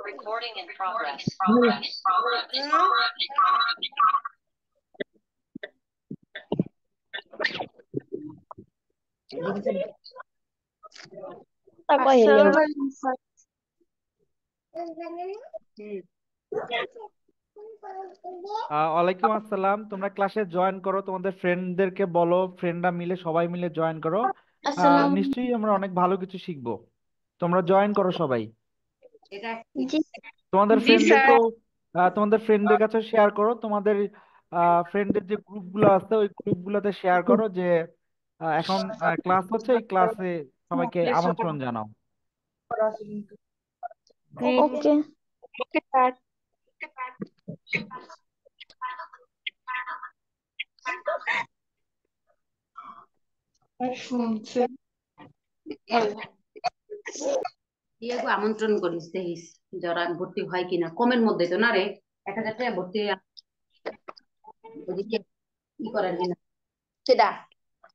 Recording in progress. আসসালামু আলাইকুম sir. ওয়ালাইকুম আসসালাম। তোমরা ক্লাসে জয়েন করো, তোমাদের ফ্রেন্ডদেরকে বলো, ফ্রেন্ডরা মিলে সবাই মিলে জয়েন করো। আসসালাম। নিশ্চয়ই আমরা অনেক ভালো কিছু শিখবো। তোমরা জয়েন করো সবাই। জি তোমাদের জি স্যার। ফ্রেন্ডদেরকেও তোমাদের ফ্রেন্ডদের কাছে শেয়ার করো। তোমাদের ফ্রেন্ডদের যে গ্রুপগুলো আছে ওই গ্রুপগুলোতে শেয়ার করো যে এখন ক্লাস হচ্ছে, এই ক্লাসে সবাইকে আমন্ত্রণ জানাও। ওকে ওকে স্যার। শুনছে। ইয়াগো আমন্ত্রণ করিস দেখিস যারা ভর্তি হয় কিনা, কমের মধ্যে তো না রে, 1,000 টাকা ভর্তি ওদিকে ই করার কিনা, সেটা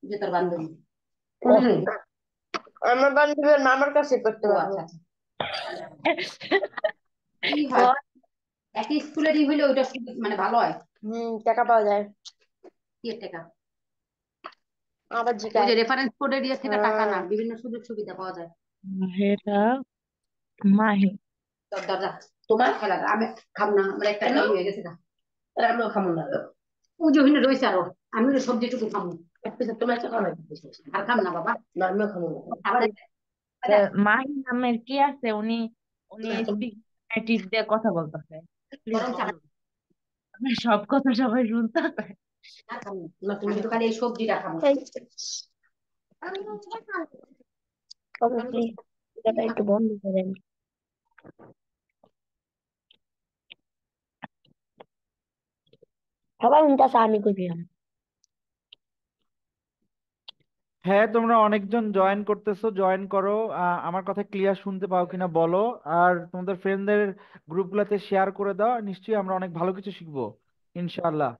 যে তোর বান্ধবী। আমার বান্ধবীর মামার কাছে করতে ও পারবো। আচ্ছা আচ্ছা, কি হয় একই স্কুলেরই হইলে ওইটা মানে ভালো হয়। টাকা পাওয়া যায়। কি এর টাকা? আবার ওই জিগায়। যে রেফারেন্স কোডের দিয়ে থেকে টাকা না, বিভিন্ন সুযোগ সুবিধা পাওয়া যায়। মাহেরা মাহি তোর দরজা তোমার খেলা, আমি খাবো না, আমার একটা টাইম হয়ে গেছে না, আমিও খাবো না। ওই যে ওখানে রয়েছে আরো, আমি ওই সবজিটুকু খাবো। তোমার একটা খাওয়া আর খাবো না বাবা, না আমিও খাবো না আবার। মাহি নামের কি আছে? উনি উনি স্পিক নেটিভ দিয়ে কথা বলতেছে। প্লিজ গরম চা বলুন, সব কথা সবাই শুনতে পায়। না খাবো না, তুমি শুধু খালি এই সবজিটা খাবো। প্লিজ এটা একটু বন্ধ করেন। সবাই শুনতেছে, আমি কইলাম। হ্যাঁ, তোমরা অনেকজন জয়েন করতেছো, জয়েন করো। আমার কথা ক্লিয়ার শুনতে পাও কিনা বলো। আর তোমাদের ফ্রেন্ডদের গ্রুপগুলোতে শেয়ার করে দাও। নিশ্চয়ই আমরা অনেক ভালো কিছু শিখবো, ইনশাআল্লাহ।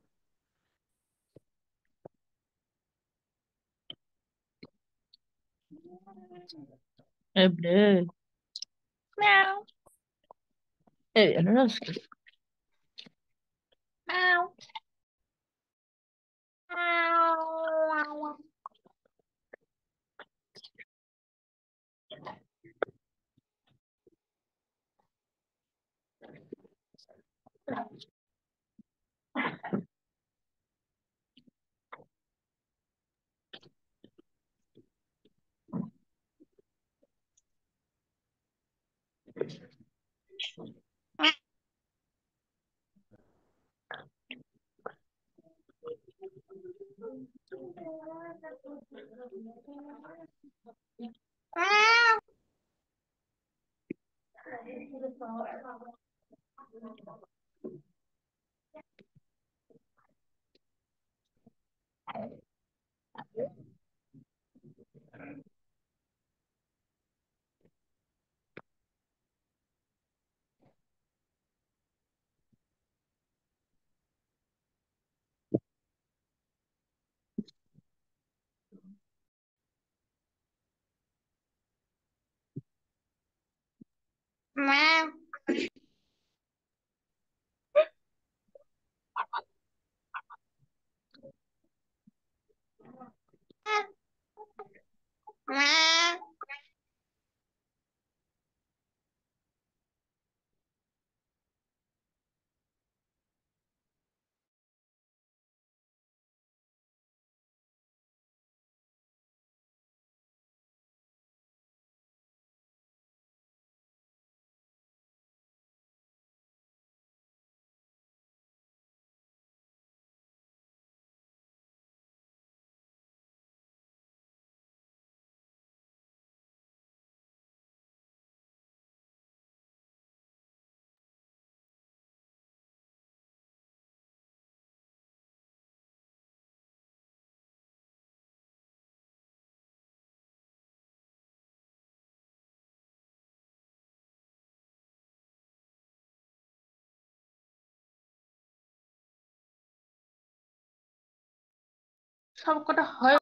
Ebne. Meow. Ano na? Meow. Meow. Meow. Meow. সবকটা হয়।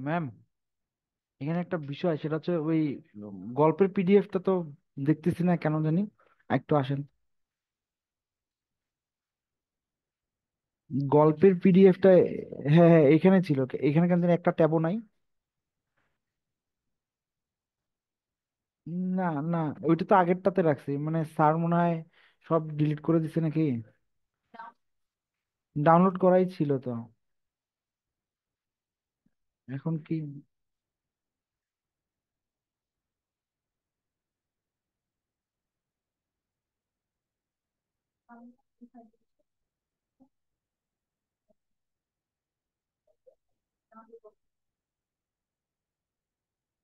ম্যাম, এখানে একটা বিষয়, সেটা হচ্ছে ওই গল্পের পিডিএফটা তো দেখতেছি না কেন জানি। একটু আসেন। গল্পের পিডিএফটা, হ্যাঁ হ্যাঁ এখানে ছিল, এখানে কেন জানি একটা ট্যাবও নাই। না না, ওইটা তো আগেরটাতে রাখছি, মানে স্যার মনে হয় সব ডিলিট করে দিছে নাকি। ডাউনলোড করাই ছিল তো। এখন কি?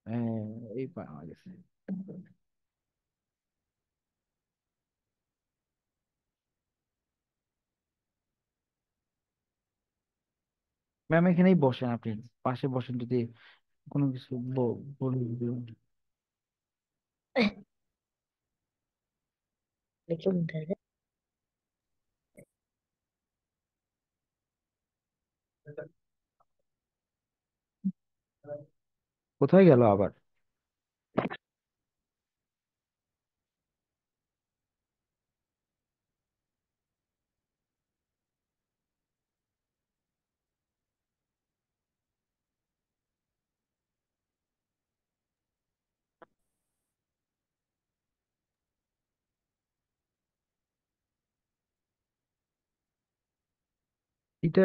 হ্যাঁ, এই পাওয়া গেছে। ম্যাম এখানেই বসেন, আপনি পাশে বসেন, যদি কোনো কিছু বলুন। কোথায় গেল আবার? এটা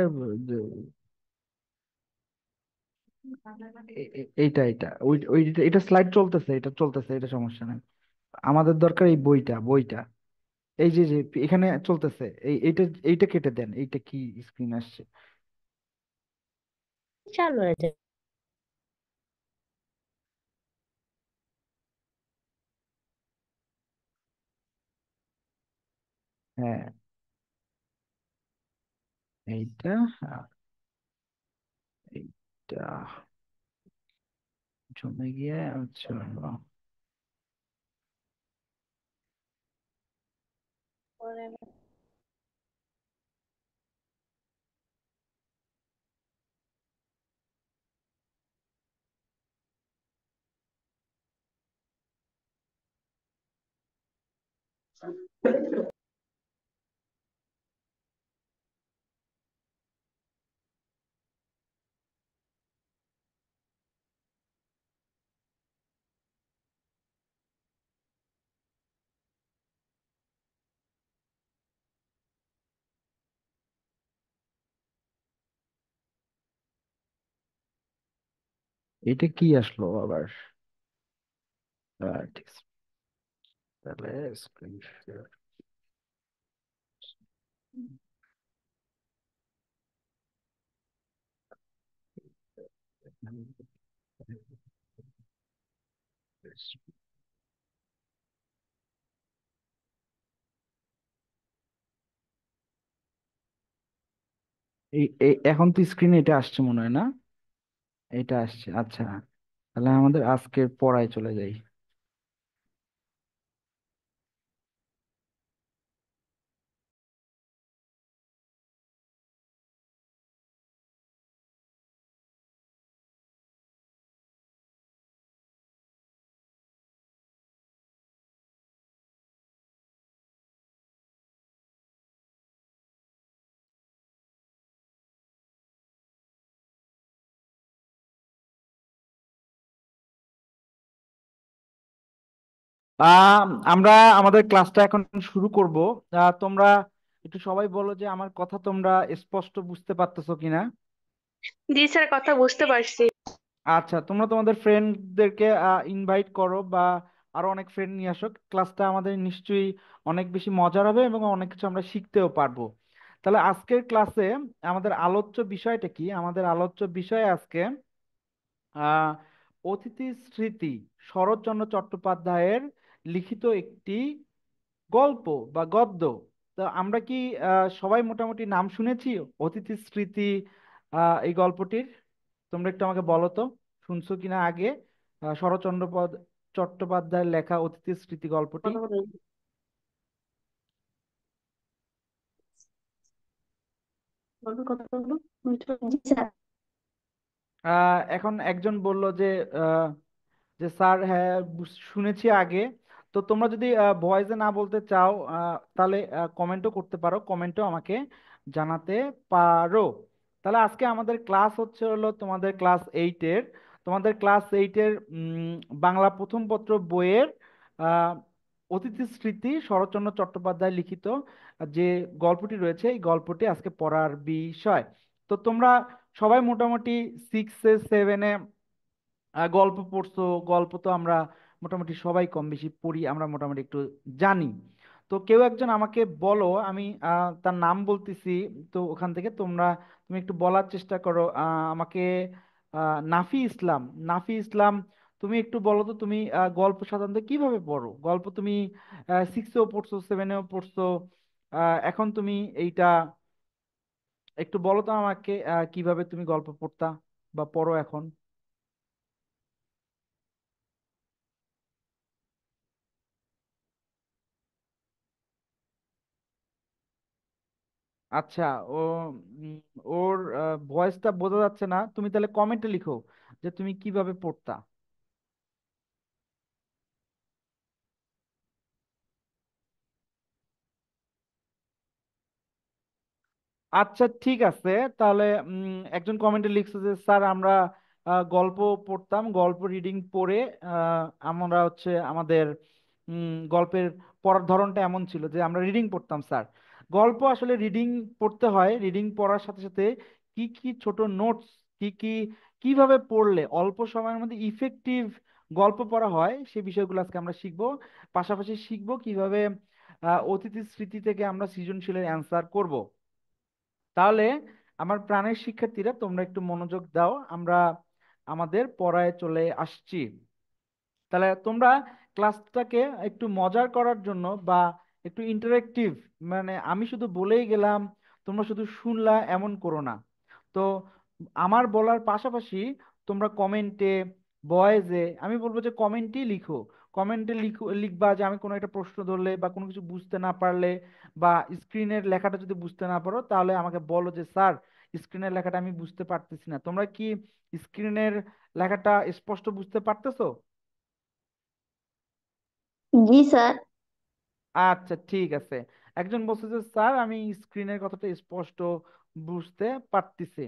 এইটা এইটা ওই ওই এটা স্লাইড চলতেছে, এটা চলতেছে, এটা সমস্যা নাই। আমাদের দরকার এই বইটা বইটা। এই যে যে এখানে চলতেছে, এইটা এইটা কেটে দেন, এইটা কি স্ক্রিন আসছে? চালু হয়েছে। হ্যাঁ, এইটা আর এইটা জমে গিয়ে, আচ্ছা। এটা কি আসলো আবার? ঠিক আছে, তাহলে screen share। এখন তো স্ক্রিনে এটা আসছে মনে হয় না? এটা আসছে, আচ্ছা। তাহলে আমাদের আজকের পড়ায় চলে যাই। আমরা আমাদের ক্লাসটা এখন শুরু করব। তোমরা একটু সবাই বলো যে আমার কথা তোমরা স্পষ্ট বুঝতে পারতেছো কিনা। জি স্যার, কথা বুঝতে পারছি। আচ্ছা, তোমরা তোমাদের ফ্রেন্ডদেরকে ইনভাইট করো বা আরো অনেক ফ্রেন্ড নিয়ে আসো। ক্লাসটা আমাদের নিশ্চয়ই অনেক বেশি মজার হবে এবং অনেক কিছু আমরা শিখতেও পারবো। তাহলে আজকের ক্লাসে আমাদের আলোচ্য বিষয়টা কি? আমাদের আলোচ্য বিষয় আজকে আহ অতিথি স্মৃতি, শরৎচন্দ্র চট্টোপাধ্যায়ের লিখিত একটি গল্প বা গদ্য। তো আমরা কি সবাই মোটামুটি নাম শুনেছি অতিথি স্মৃতি এই গল্পটির? তোমরা একটু আমাকে বলো তো, শুনছো কিনা আগে চট্টোপাধ্যায়ের লেখা অতিথি স্মৃতি গল্পটি? কথা বলে বলুন, কথা বলুন। জি স্যার। এখন একজন বলল যে আহ, যে স্যার হ্যাঁ শুনেছি আগে। তো তোমরা যদি ভয়েসে না বলতে চাও তাহলে কমেন্টও করতে পারো, কমেন্টও আমাকে জানাতে পারো। তাহলে আজকে আমাদের ক্লাস হচ্ছে হলো তোমাদের ক্লাস 8-এর, তোমাদের ক্লাস 8-এর বাংলা প্রথম পত্র বইয়ের আহ, অতিথি স্মৃতি শরৎচন্দ্র চট্টোপাধ্যায় লিখিত যে গল্পটি রয়েছে, এই গল্পটি আজকে পড়ার বিষয়। তো তোমরা সবাই মোটামুটি 6-7-এ গল্প পড়ছো। গল্প তো আমরা মোটামুটি সবাই কম বেশি পড়ি, আমরা মোটামুটি একটু জানি। তো কেউ একজন আমাকে বলো, আমি তার নাম বলতেছি, তো ওখান থেকে তুমি একটু বলার চেষ্টা করো আমাকে। নাফি ইসলাম, নাফি ইসলাম, তুমি একটু বলো তো তুমি গল্প সাধারণত কিভাবে পড়ো? গল্প তুমি 6-এও পড়ছো, 7-এও পড়ছো, এখন তুমি এইটা একটু বলো তো আমাকে কিভাবে তুমি গল্প পড়তা বা পড়ো এখন? আচ্ছা, ও উম, ওর ভয়েসটা বোঝা যাচ্ছে না। তুমি তাহলে কমেন্টে লিখো যে তুমি কিভাবে পড়তা। আচ্ছা ঠিক আছে। তাহলে একজন কমেন্টে লিখছে যে স্যার আমরা গল্প পড়তাম, গল্প রিডিং পড়ে আমরা হচ্ছে আমাদের গল্পের পড়ার ধরনটা এমন ছিল যে আমরা রিডিং পড়তাম স্যার। গল্প আসলে রিডিং পড়তে হয়, রিডিং পড়ার সাথে সাথে কি কি ছোট নোটস, কি কি কিভাবে পড়লে অল্প সময়ের মধ্যে ইফেক্টিভ গল্প পড়া হয় সেই বিষয়গুলো আজকে আমরা শিখবো। পাশাপাশি শিখবো কিভাবে অতিথি স্মৃতি থেকে আমরা সৃজনশীলের অ্যান্সার করব। তাহলে আমার প্রাণের শিক্ষার্থীরা তোমরা একটু মনোযোগ দাও, আমরা আমাদের পড়ায় চলে আসছি। তাহলে তোমরা ক্লাসটাকে একটু মজার করার জন্য বা একটু ইন্টারেক্টিভ, মানে আমি শুধু বলেই গেলাম তোমরা শুধু শুনলা এমন করো না। তো আমার বলার পাশাপাশি তোমরা কমেন্টে, ভয়েসে, আমি বলবো যে কমেন্টেই লিখো। কমেন্টে লিখবা যে আমি কোনো একটা প্রশ্ন ধরলে বা কোনো কিছু বুঝতে না পারলে বা স্ক্রিনের লেখাটা যদি বুঝতে না পারো তাহলে আমাকে বলো যে স্যার স্ক্রিনের লেখাটা আমি বুঝতে পারতেছি না। তোমরা কি স্ক্রিনের লেখাটা স্পষ্ট বুঝতে পারতেছো? জি স্যার। আচ্ছা ঠিক আছে। একজন বলছে যে স্যার আমি স্ক্রিনের কথাটা স্পষ্ট বুঝতে পারতেছি।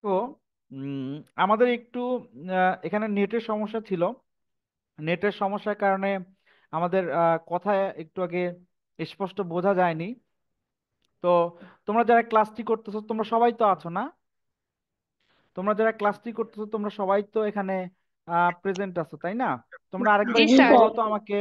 তো আমাদের একটু এখানে নেটের সমস্যা ছিল। নেটের সমস্যার কারণে আমাদের কথা একটু আগে স্পষ্ট বোঝা যায়নি। তো তোমরা যারা ক্লাসটি করতেছো তোমরা সবাই তো আছো না? তোমরা যারা ক্লাসটি করতেছো তোমরা সবাই তো এখানে প্রেজেন্ট আছো, তাই না? তোমরা আরেকবার জি জি একটু স্যার। বলো স্যার। তো আমাকে।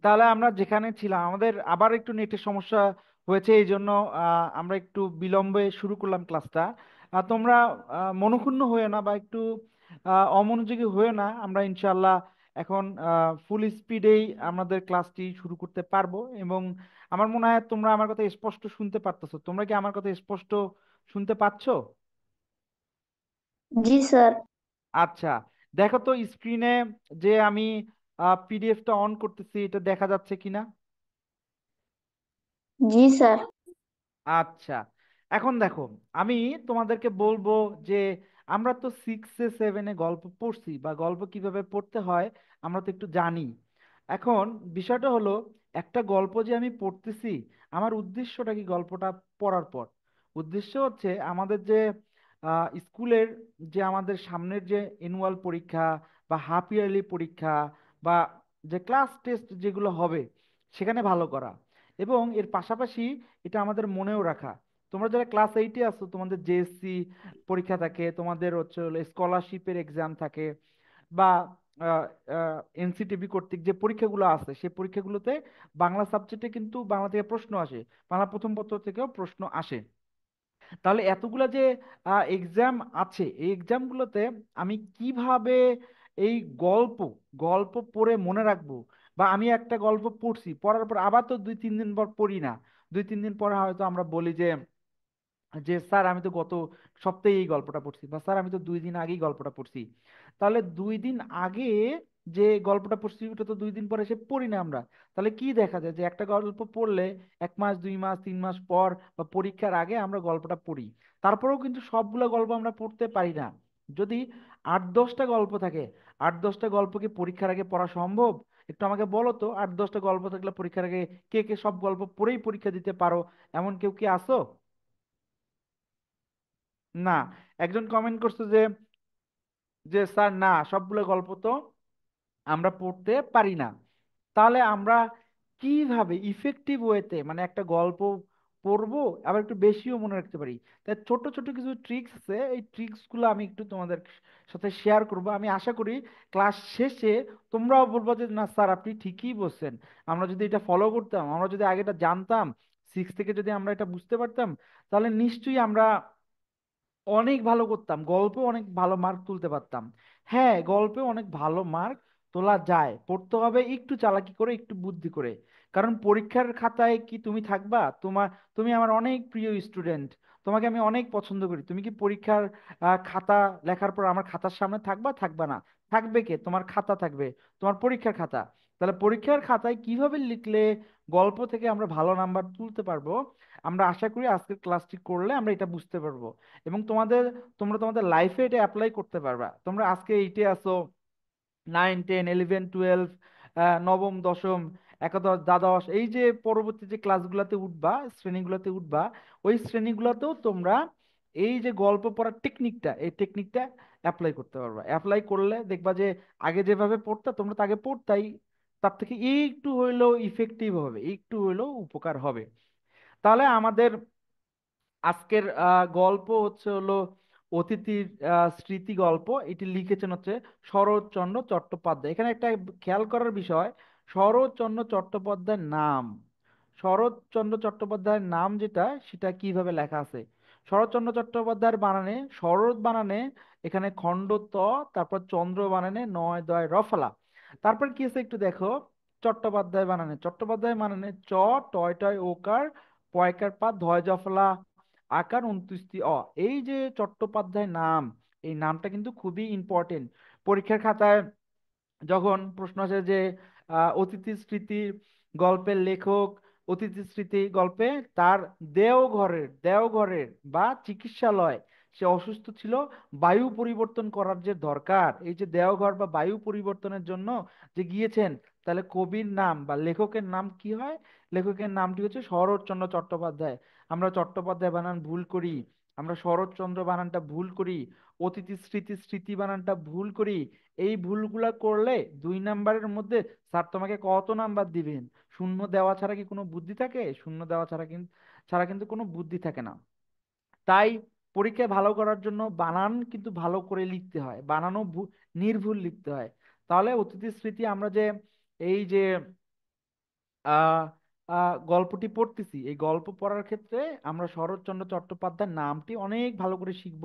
তাহলে আমরা যেখানে ছিলাম আমাদের আবার একটু নেটের সমস্যা হয়েছে, এই জন্য আমরা একটু বিলম্বে শুরু করলাম ক্লাসটা। তোমরা মনক্ষুণ্ণ হয়েও না বা একটু অমনোযোগী হয়েও না, আমরা ইনশাল্লাহ এখন ফুল স্পিডেই আমাদের ক্লাসটি শুরু করতে পারবো। এবং আমার মনে হয় তোমরা আমার কথা স্পষ্ট শুনতে পারতেছো। তোমরা কি আমার কথা স্পষ্ট শুনতে পাচ্ছো? জি স্যার। আচ্ছা, দেখো তো স্ক্রিনে যে আমি পিডিএফটা অন করতেছি, এটা দেখা যাচ্ছে কিনা? জি স্যার। আচ্ছা, এখন দেখো, আমি তোমাদেরকে বলবো যে আমরা তো 6-7-এ গল্প পড়ছি বা গল্প কিভাবে পড়তে হয় আমরা তো একটু জানি। এখন বিষয়টা হলো, একটা গল্প যে আমি পড়তেছি, আমার উদ্দেশ্যটা কি গল্পটা পড়ার পর? উদ্দেশ্য হচ্ছে আমাদের যে স্কুলের যে আমাদের সামনের যে অ্যানুয়াল পরীক্ষা বা হাফ ইয়ারলি পরীক্ষা বা যে ক্লাস টেস্ট যেগুলো হবে সেখানে ভালো করা, এবং এর পাশাপাশি এটা আমাদের মনেও রাখা। তোমরা যারা ক্লাস 8-এ আছো তোমাদের জেএসসি পরীক্ষা থাকে, তোমাদের হচ্ছে হলো স্কলারশিপের এক্সাম থাকে, বা এনসিটিবি কর্তৃক যে পরীক্ষাগুলো আছে সেই পরীক্ষাগুলোতে বাংলা সাবজেক্টে কিন্তু বাংলা থেকে প্রশ্ন আসে, বাংলা প্রথম পত্র থেকেও প্রশ্ন আসে। তাহলে এতগুলা যে এক্সাম আছে, এই এক্সামগুলোতে আমি কিভাবে এই গল্প গল্প পড়ে মনে রাখবো? বা আমি একটা গল্প পড়ছি, পড়ার পর আবার তো 2-3 দিন পর পড়ি না। 2-3 দিন পরে হয়তো আমরা বলি যে যে স্যার আমি তো গত সপ্তাহে এই গল্পটা পড়ছি, বা স্যার আমি তো 2 দিন আগেই গল্পটা পড়ছি। তাহলে 2 দিন আগে যে গল্পটা পড়ছি ওটা তো 2 দিন পরে এসে পড়ি না আমরা। তাহলে কি দেখা যায় যে একটা গল্প পড়লে 1 মাস, 2 মাস, 3 মাস পর বা পরীক্ষার আগে আমরা গল্পটা পড়ি। তারপরেও কিন্তু সবগুলো গল্প আমরা পড়তে পারি না। যদি 8-10টা গল্প থাকে, 8-10টা গল্প কি পরীক্ষার আগে পড়া সম্ভব? একটু আমাকে বলো তো, 8-10টা গল্প থাকলে পরীক্ষার আগে কে কে সব গল্প পড়েই পরীক্ষা দিতে পারো? এমন কেউ কি আসো? না। একজন কমেন্ট করছে যে যে স্যার না, সবগুলো গল্প তো আমরা পড়তে পারি না। তাহলে আমরা কিভাবে ইফেক্টিভ ওয়েতে মানে একটা গল্প পড়বো আবার একটু বেশিও মনে রাখতে পারি? তাই ছোট ছোট কিছু ট্রিক্স আছে, এই ট্রিক্স গুলো আমি একটু তোমাদের সাথে শেয়ার করব। আমি আশা করি ক্লাস শেষে তোমরাও বলবো যে না স্যার আপনি ঠিকই বলছেন, আমরা যদি এটা ফলো করতাম, আমরা যদি আগেটা জানতাম, 6 থেকে যদি আমরা এটা বুঝতে পারতাম, তাহলে নিশ্চয়ই আমরা অনেক ভালো করতাম, গল্পে অনেক ভালো মার্ক তুলতে পারতাম। হ্যাঁ, গল্পে অনেক ভালো মার্ক তোলা যায়, পড়তে হবে একটু চালাকি করে, একটু বুদ্ধি করে। কারণ পরীক্ষার খাতায় কি তুমি থাকবা? তুমি আমার অনেক প্রিয় স্টুডেন্ট, তোমাকে আমি অনেক পছন্দ করি। তুমি কি পরীক্ষার খাতা লেখার পর আমার খাতার সামনে থাকবা? থাকবা না। থাকবে কে? তোমার খাতা থাকবে, তোমার পরীক্ষার খাতা। তাহলে পরীক্ষার খাতায় কিভাবে লিখলে গল্প থেকে আমরা ভালো নাম্বার তুলতে পারবো, আমরা আশা করি আজকের ক্লাসটি করলে আমরা এটা বুঝতে পারবো। এবং তোমরা তোমাদের লাইফে এটা অ্যাপ্লাই করতে পারবা। তোমরা আজকে 8-এ আসো, 9, 10, 11, 12, নবম, দশম, একাদশ, দ্বাদশ, এই যে পরবর্তী যে ক্লাসগুলোতে উঠবা, শ্রেণীগুলোতে উঠবা, ওই শ্রেণীগুলোতেও তোমরা এই যে গল্প পড়ার টেকনিকটা, এই টেকনিকটা অ্যাপ্লাই করতে পারবা। অ্যাপ্লাই করলে দেখবা যে আগে যেভাবে পড়তা তোমরা তো আগে পড়তাই, তার থেকে একটু হইলেও ইফেক্টিভ হবে, একটু হইলেও উপকার হবে। তাহলে আমাদের আজকের গল্প হচ্ছে হলো অতিথির স্মৃতি গল্প, এটি লিখেছেন হচ্ছে শরৎচন্দ্র চট্টোপাধ্যায়। এখানে একটা খেয়াল করার বিষয়, শরৎচন্দ্র চট্টোপাধ্যায়ের নাম, শরৎচন্দ্র চট্টোপাধ্যায়ের নাম যেটা, সেটা কিভাবে লেখা আছে। শরৎচন্দ্র চট্টোপাধ্যায়ের বানানে শরৎ বানানে এখানে খণ্ড ত, তারপর চন্দ্র বানানে নয় দয় রফলা, তারপর কি আছে একটু দেখো। চট্টোপাধ্যায় বানানে চ, টয় টয় ওকার, পয়কার পা, ধয় জফলা আকার, 29টি অ। এই যে চট্টোপাধ্যায় নাম, এই নামটা কিন্তু খুবই ইম্পর্টেন্ট। পরীক্ষার খাতায় যখন প্রশ্ন আসে যে অতিথি স্মৃতি গল্পের লেখক, অতিথি স্মৃতি গল্পে তার দেওঘরের বা চিকিৎসালয়, সে অসুস্থ ছিল, বায়ু পরিবর্তন করার যে দরকার, এই যে দেওঘর বা বায়ু পরিবর্তনের জন্য যে গিয়েছেন, তাহলে কবির নাম বা লেখকের নাম কি হয়? লেখকের নামটি হচ্ছে শরৎচন্দ্র চট্টোপাধ্যায়। আমরা চট্টোপাধ্যায় বানান ভুল করি, আমরা শরৎচন্দ্র বানানটা ভুল করি, অতিথি স্মৃতি বানানটা ভুল করি। এই ভুলগুলা করলে 2 নাম্বারের মধ্যে স্যার তোমাকে কত নাম্বার দিবেন? শূন্য দেওয়া ছাড়া কি কোনো বুদ্ধি থাকে? শূন্য দেওয়া ছাড়া কিন্তু কোনো বুদ্ধি থাকে না। তাই পরীক্ষায় ভালো করার জন্য বানান কিন্তু ভালো করে লিখতে হয়, বানানও নির্ভুল লিখতে হয়। তাহলে অতিথি স্মৃতি আমরা যে এই যে আহ গল্পটি পড়তেছি, এই গল্প পড়ার ক্ষেত্রে আমরা শরৎচন্দ্র চট্টোপাধ্যায়ের নামটি অনেক ভালো করে শিখব,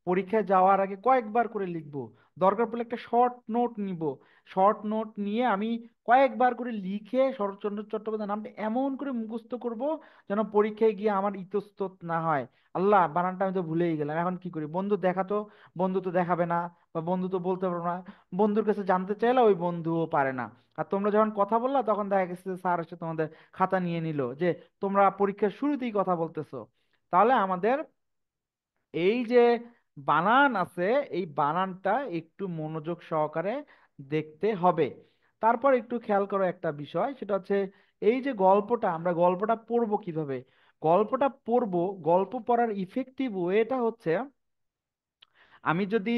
পরীক্ষায় যাওয়ার আগে কয়েকবার করে লিখব, দরকার পড়লে একটা শর্ট নোট নিব, শর্ট নোট নিয়ে আমি কয়েকবার করে লিখে শরৎচন্দ্র চট্টোপাধ্যায়ের নামটা এমন করে মুখস্থ করব যেন পরীক্ষায় গিয়ে আমার ইতস্তত না হয়। আল্লাহ, বানানটা আমি তো ভুলেই গেলাম, এখন কি করি? বন্ধু দেখাতো, বন্ধু তো দেখাবে না, বা বন্ধু তো বলতে পারবো না, বন্ধুর কাছে জানতে চাইলে ওই বন্ধুও পারে না। আর তোমরা যখন কথা বললা তখন দেখা গেছে যে স্যার এসে তোমাদের খাতা নিয়ে নিল যে তোমরা পরীক্ষার শুরুতেই কথা বলতেছো। তাহলে আমাদের এই যে বানান আছে, এই বানানটা একটু মনোযোগ সহকারে দেখতে হবে। তারপর একটু খেয়াল করো একটা বিষয়, সেটা হচ্ছে এই যে আমরা গল্পটা পড়বো কিভাবে? গল্পটা পড়বো, গল্প পড়ার ইফেক্টিভ ওয়েটা হচ্ছে, আমি যদি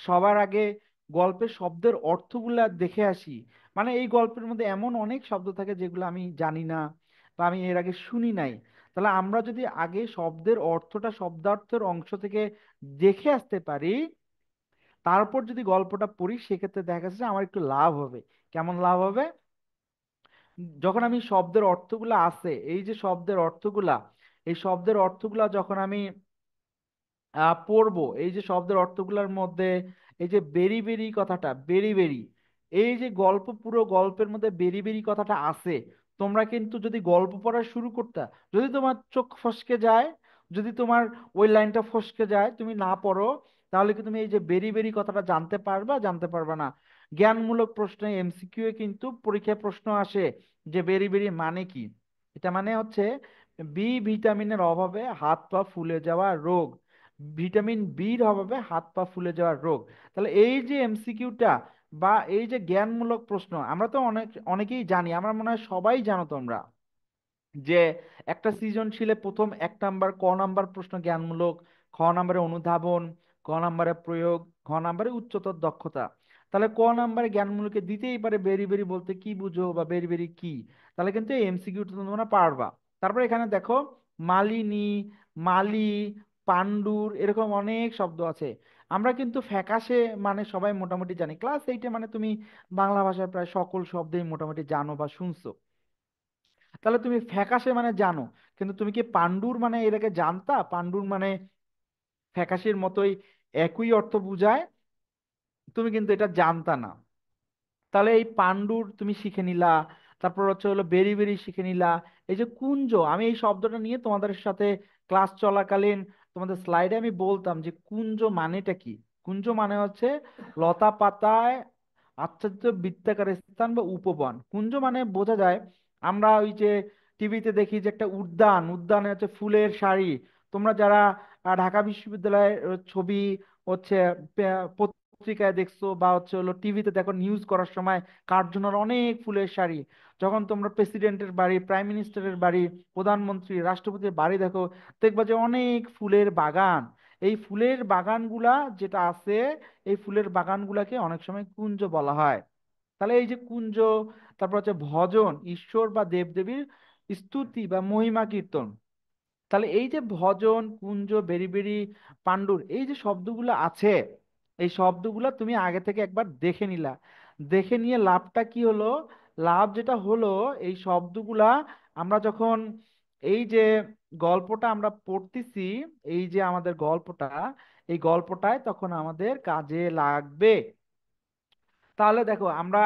সবার আগে গল্পের শব্দের অর্থগুলা দেখে আসি, মানে এই গল্পের মধ্যে এমন অনেক শব্দ থাকে যেগুলো আমি জানি না বা আমি এর আগে শুনি নাই, তাহলে আমরা যদি আগে শব্দের অর্থটা শব্দার্থের অংশ থেকে দেখে আসতে পারি, তারপর যদি গল্পটা পড়ি, সেক্ষেত্রে দেখা যাচ্ছে যে আমার একটু লাভ হবে। কেমন লাভ হবে? যখন আমি শব্দের অর্থগুলা আছে, এই যে শব্দের অর্থগুলা, এই শব্দের অর্থগুলা যখন আমি পড়বো, এই যে শব্দের অর্থগুলোর মধ্যে এই যে বেরি বেরি কথাটা, বেরি বেরি, এই যে পুরো গল্পের মধ্যে বেরি বেরি কথাটা আছে, তোমরা কিন্তু যদি গল্প পড়া শুরু করতে, যদি তোমার চোখ ফসকে যায়, যদি তোমার ওই লাইনটা ফসকে যায়, তুমি না পড়ো, তাহলে কি তুমি এই যে বেরি বেরি কথাটা জানতে পারবা না। জ্ঞানমূলক প্রশ্নে এমসিকিউ এ কিন্তু পরীক্ষায় প্রশ্ন আসে যে বেরি বেরি মানে কি। এটা মানে হচ্ছে বি ভিটামিনের অভাবে হাত পা ফুলে যাওয়া রোগ, ভিটামিন বির অভাবে হাত পা ফুলে যাওয়ার রোগ। তাহলে এই যে এমসিকিউটা বা এই যে জ্ঞানমূলক প্রশ্ন, আমরা তো অনেকেই জানি, আমার মনে হয় সবাই জানো তোমরা, যে একটা সৃজনশীলে প্রথম 1 নাম্বার ক নাম্বার প্রশ্ন জ্ঞানমূলক, খ নাম্বারে অনুধাবন, ক নাম্বারে প্রয়োগ, ঘ নাম্বারে উচ্চতর দক্ষতা। তাহলে ক নাম্বারে জ্ঞানমূলকে দিতেই পারে বেরি বেরি বলতে কি বুঝো বা বেরি বেরি কি, তাহলে কিন্তু এই এমসিকিউটা তোমরা পারবা। তারপর এখানে দেখো মালিনী, মালি, পাণ্ডুর, এরকম অনেক শব্দ আছে। আমরা কিন্তু ফ্যাকাশে মানে সবাই মোটামুটি জানি, ক্লাস 8-এ মানে তুমি বাংলা ভাষায় প্রায় সকল শব্দই মোটামুটি জানো বা শুনছো। তাহলে তুমি ফ্যাকাশে মানে জানো, কিন্তু তুমি কি পাণ্ডুর মানে এর আগে জানতা? পাণ্ডুর মানে ফ্যাকাশের মতোই একই অর্থ বুঝায়, তুমি কিন্তু এটা জানতা না। তাহলে এই পাণ্ডুর তুমি শিখে নিলা, তারপর হচ্ছে হলো বেরি বেরি শিখে নিলা। এই যে কুঞ্জ, আমি এই শব্দটা নিয়ে তোমাদের সাথে ক্লাস চলাকালীন তোমাদের স্লাইডে আমি বলতাম যে কুঞ্জ মানেটা কি। কুঞ্জ মানে হচ্ছে লতা পাতায় আচ্ছাদিত বৃত্তাকার স্থান বা উপবন। কুঞ্জ মানে বোঝা যায়, আমরা ওই যে টিভিতে দেখি যে একটা উদ্যানে হচ্ছে ফুলের সারি। তোমরা যারা ঢাকা বিশ্ববিদ্যালয়ের ছবি হচ্ছে পত্রিকায় দেখছো বা হচ্ছে হলো টিভিতে দেখো, নিউজ করার সময় কার্জনের অনেক ফুলের সারি। যখন তোমরা প্রেসিডেন্টের বাড়ি, প্রাইম মিনিস্টারের বাড়ি, প্রধানমন্ত্রী, রাষ্ট্রপতির বাড়ি দেখো, দেখবা যে অনেক ফুলের বাগান। এই ফুলের বাগানগুলা যেটা আছে, এই ফুলের বাগানগুলাকে অনেক সময় কুঞ্জ বলা হয়। তাহলে এই যে কুঞ্জ, তারপর হচ্ছে ভজন, ঈশ্বর বা দেবদেবীর স্তুতি বা মহিমা কীর্তন, তাহলে এই যে ভজন, কুঞ্জ, বেরিবেরি, পাণ্ডুর, এই যে শব্দগুলো আছে, এই শব্দগুলো তুমি আগে থেকে একবার দেখে নিলা। দেখে নিয়ে লাভটা কি হলো? লাভ যেটা হলো, এই শব্দগুলা আমরা যখন এই যে গল্পটা আমরা পড়তেছি, এই যে আমাদের গল্পটা, এই গল্পটায় তখন আমাদের কাজে লাগবে। তাহলে দেখো আমরা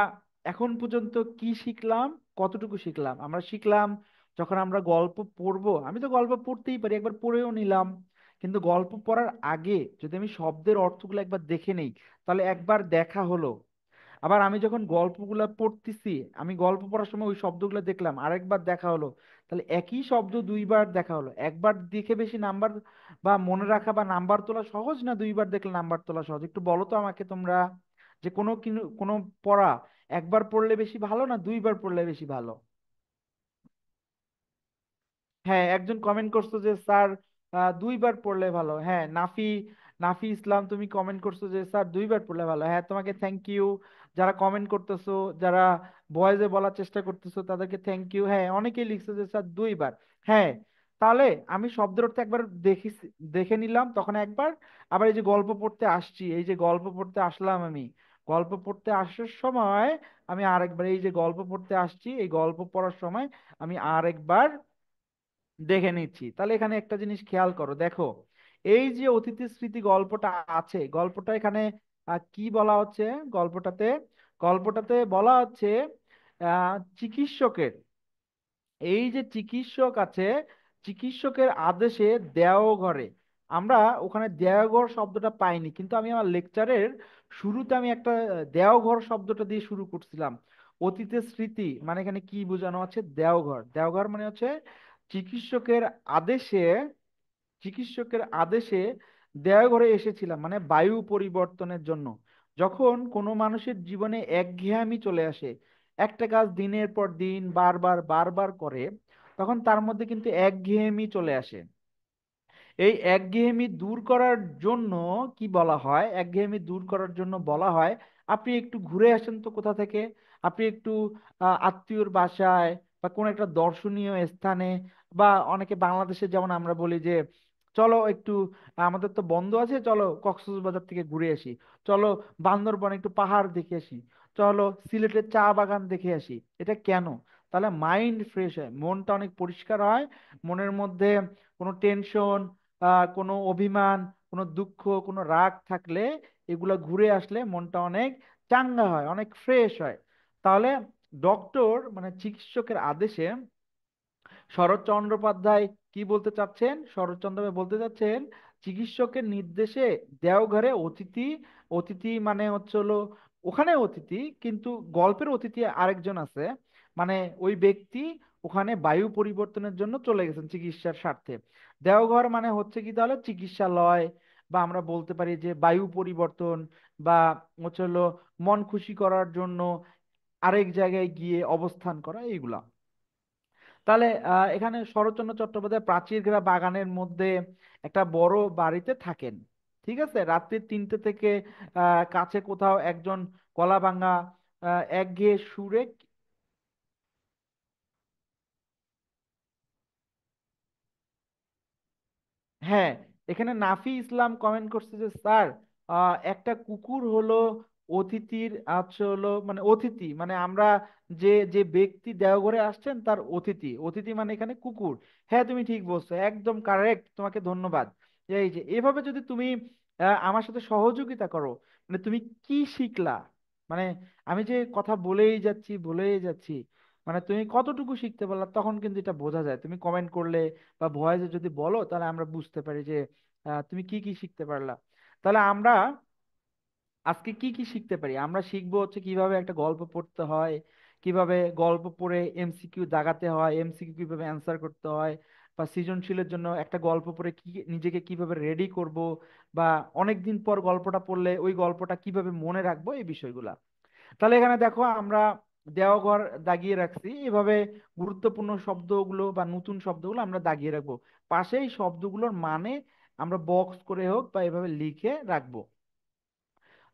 এখন পর্যন্ত কি শিখলাম, কতটুকু শিখলাম? আমরা শিখলাম যখন আমরা গল্প পড়বো, আমি তো গল্প পড়তেই পারি, একবার পড়েও নিলাম, কিন্তু গল্প পড়ার আগে যদি আমি শব্দের অর্থগুলো একবার দেখে নেই, তাহলে একবার দেখা হলো। আবার আমি যখন গল্পগুলা পড়তেছি, আমি গল্প পড়ার সময় ওই শব্দগুলো দেখলাম, আরেকবার দেখা হলো। তাহলে একই শব্দ দুইবার দেখা হলো। একবার দেখে বেশি নাম্বার বা মনে রাখা বা নাম্বার তোলা সহজ, না দুইবার দেখলে নাম্বার তোলা সহজ? একটু বলো তো আমাকে তোমরা, যে কোনো পড়া একবার পড়লে বেশি ভালো, না দুইবার পড়লে বেশি ভালো? হ্যাঁ, একজন কমেন্ট করছো যে স্যার দুইবার পড়লে ভালো। হ্যাঁ, নাফি নাফি ইসলাম তুমি কমেন্ট করছো যে স্যার দুইবার পড়লে ভালো। হ্যাঁ, তোমাকে থ্যাংক ইউ। যারা কমেন্ট করতেছো, যারা ভয়েসে বলার চেষ্টা করতেছো, তাদেরকে থ্যাংক ইউ। হ্যাঁ, অনেকেই লিখছো যে স্যার দুইবার। হ্যাঁ, তাহলে আমি শব্দের অর্থ একবার দেখে নিলাম, তখন একবার। আবার এই যে গল্প পড়তে আসছি, এই যে গল্প পড়তে আসলাম আমি, গল্প পড়তে আসার সময় আমি আরেকবার, এই যে গল্প পড়তে আসছি, এই গল্প পড়ার সময় আমি আরেকবার দেখে নিচ্ছি। তাহলে এখানে একটা জিনিস খেয়াল করো, দেখো এই যে অতিথি স্মৃতি গল্পটা আছে, গল্পটা এখানে কি বলা হচ্ছে? গল্পটাতে গল্পটাতে বলা হচ্ছে চিকিৎসকের, এই যে চিকিৎসক আছে, চিকিৎসকের আদেশে দেওঘরে, আমরা ওখানে দেওঘর শব্দটা পাইনি, কিন্তু আমি আমার লেকচারের শুরুতে আমি একটা দেওঘর শব্দটা দিয়ে শুরু করছিলাম। অতীতের স্মৃতি মানে এখানে কি বোঝানো আছে? দেওঘর। দেওঘর মানে হচ্ছে চিকিৎসকের আদেশে, চিকিৎসকের আদেশে দেওঘরে এসেছিলাম, মানে বায়ু পরিবর্তনের জন্য। যখন কোনো মানুষের জীবনে একঘেয়েমি চলে আসে, একটা কাজ দিনের পর দিন বারবার বারবার করে, তখন তার মধ্যে কিন্তু একঘেয়েমি চলে আসে। এই একঘেয়েমি দূর করার জন্য কি বলা হয়? একঘেয়েমি দূর করার জন্য বলা হয় আপনি একটু ঘুরে আসেন তো কোথা থেকে, আপনি একটু আত্মীয়র বাসায় বা কোনো একটা দর্শনীয় স্থানে, বা অনেকে বাংলাদেশে যেমন আমরা বলি যে চলো একটু, আমাদের তো বন্ধ আছে, চলো কক্সবাজার থেকে ঘুরে আসি, চলো বান্দরবন একটু পাহাড় দেখে আসি, চলো সিলেটের চা বাগান দেখে আসি। এটা কেন? তাহলে মাইন্ড ফ্রেশ হয়, মনটা অনেক পরিষ্কার হয়। মনের মধ্যে কোনো টেনশন, কোনো অভিমান, কোনো দুঃখ, কোনো রাগ থাকলে এগুলা ঘুরে আসলে মনটা অনেক চাঙ্গা হয়, অনেক ফ্রেশ হয়। তাহলে ডক্টর মানে চিকিৎসকের আদেশে শরৎচন্দ্র চট্টোপাধ্যায় কি বলতে চাচ্ছেন? শরৎচন্দ্র বলতে চাচ্ছেন চিকিৎসকের নির্দেশে দেওঘরে অতিথি, অতিথি মানে হচ্ছে হলো ওখানে অতিথি, কিন্তু গল্পের অতিথি আরেকজন আছে, মানে ওই ব্যক্তি ওখানে বায়ু পরিবর্তনের জন্য চলে গেছেন চিকিৎসার স্বার্থে। দেওঘর মানে হচ্ছে কি তাহলে চিকিৎসালয়, বা আমরা বলতে পারি যে বায়ু পরিবর্তন, বা হচ্ছে হলো মন খুশি করার জন্য আরেক জায়গায় গিয়ে অবস্থান করা, এইগুলা। তাহলে এখানে শরৎচন্দ্র চট্টোপাধ্যায় প্রাচীরঘেরা বাগানের মধ্যে একটা বড় বাড়িতে থাকেন। ঠিক আছে, রাত্রি 3টে থেকে কাছে কোথাও একজন কলাভাঙা একঘেয়ে সুরে, হ্যাঁ, এখানে নাফি ইসলাম কমেন্ট করছে যে স্যার একটা কুকুর হলো অতিথির, আছে হলো মানে অতিথি, মানে আমরা যে যে ব্যক্তি দেওঘরে আসছেন তার অতিথি, অতিথি মানে এখানে কুকুর। হ্যাঁ, তুমি ঠিক বলছো, একদম কারেক্ট, তোমাকে ধন্যবাদ। এই যে এভাবে যদি তুমি আমার সাথে সহযোগিতা করো, মানে তুমি কি শিখলা, মানে আমি যে কথা বলেই যাচ্ছি বলেই যাচ্ছি, মানে তুমি কতটুকু শিখতে পারলা, তখন কিন্তু এটা বোঝা যায়। তুমি কমেন্ট করলে বা ভয়েসে যদি বলো, তাহলে আমরা বুঝতে পারি যে তুমি কি কি শিখতে পারলা। তাহলে আমরা আজকে কি কি শিখতে পারি? আমরা শিখবো হচ্ছে কিভাবে একটা গল্প পড়তে হয়, কিভাবে গল্প পড়ে এমসিকিউ দাগাতে হয়, এমসিকিউ কিভাবে অ্যান্সার করতে হয়, বা সৃজনশীলের জন্য একটা গল্প পড়ে কি নিজেকে কিভাবে রেডি করব, বা অনেক দিন পর গল্পটা পড়লে ওই গল্পটা কিভাবে মনে রাখবো, এই বিষয়গুলা। তাহলে এখানে দেখো আমরা দেওঘর দাগিয়ে রাখছি, এভাবে গুরুত্বপূর্ণ শব্দগুলো বা নতুন শব্দগুলো আমরা দাগিয়ে রাখবো। পাশেই শব্দগুলোর মানে আমরা বক্স করে হোক বা এভাবে লিখে রাখবো।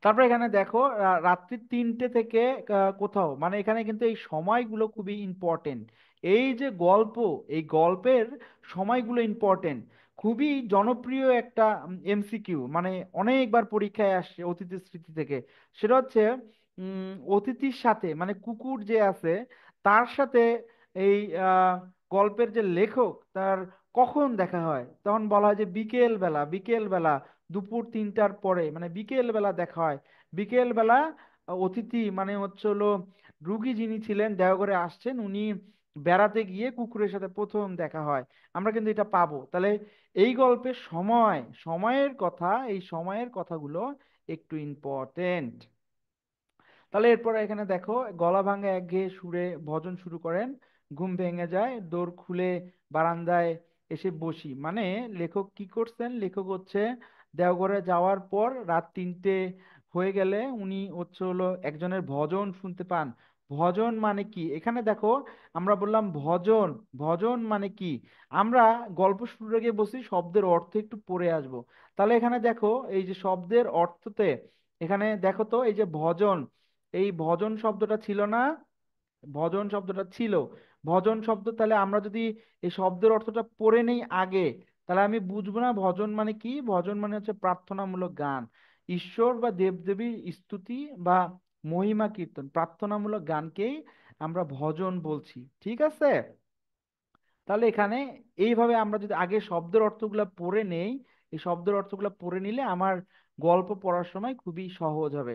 তারপর এখানে দেখো রাত্রি 3টে থেকে কোথাও, মানে এখানে কিন্তু এই সময়গুলো খুবই ইম্পর্টেন্ট। এই যে গল্প, এই গল্পের সময়গুলো ইম্পর্টেন্ট। খুবই জনপ্রিয় একটা এমসিকিউ, মানে অনেকবার পরীক্ষায় আসছে অতিথি স্মৃতি থেকে। সেটা হচ্ছে অতিথির সাথে মানে কুকুর যে আছে তার সাথে এই আহ, গল্পের যে লেখক তার কখন দেখা হয়। তখন বলা হয় যে বিকেল বেলা, বিকেল বেলা, দুপুর 3টার পরে, মানে বিকেল বেলা দেখা হয়। বিকেল বেলা অতিথি মানে হচ্ছে হলো রুগী যিনি ছিলেন দেওঘরে আসছেন, উনি বেড়াতে গিয়ে কুকুরের সাথে প্রথম দেখা হয়। আমরা কিন্তু এটা পাবো। তাহলে এই গল্পের সময়, সময়ের কথা, এই সময়ের কথাগুলো একটু ইম্পর্টেন্ট। তাহলে এরপর এখানে দেখো, গলা ভাঙা একঘেয়ে সুরে ভজন শুরু করেন, ঘুম ভেঙে যায়, ডোর খুলে বারান্দায় এসে বসি। মানে লেখক কি করছেন, লেখক হচ্ছে দেওঘরে যাওয়ার পর রাত 3টে হয়ে গেলে উনি হচ্ছে হলো একজনের ভজন শুনতে পান। ভজন মানে কি এখানে দেখো, আমরা বললাম ভজন, ভজন মানে কি। আমরা গল্প শুরুর আগে বসি শব্দের অর্থ একটু পড়ে আসবো। তাহলে এখানে দেখো এই যে শব্দের অর্থতে, এখানে দেখো তো এই যে ভজন, এই ভজন শব্দটা ছিল না, ভজন শব্দটা ছিল। ভজন শব্দ, তাহলে আমরা যদি এই শব্দের অর্থটা পড়ে নেই আগে, তাহলে আমি বুঝবো না ভজন মানে কি। ভজন মানে হচ্ছে প্রার্থনামূলক গান, ঈশ্বর বা দেবদেবীর স্তুতি বা মহিমা কীর্তন, প্রার্থনামূলক গানকেই আমরা ভজন বলছি। ঠিক আছে? তাহলে এখানে এইভাবে আমরা যদি আগে শব্দের অর্থগুলো পড়ে নেই, এই শব্দের অর্থগুলো পড়ে নিলে আমার গল্প পড়ার সময় খুবই সহজ হবে।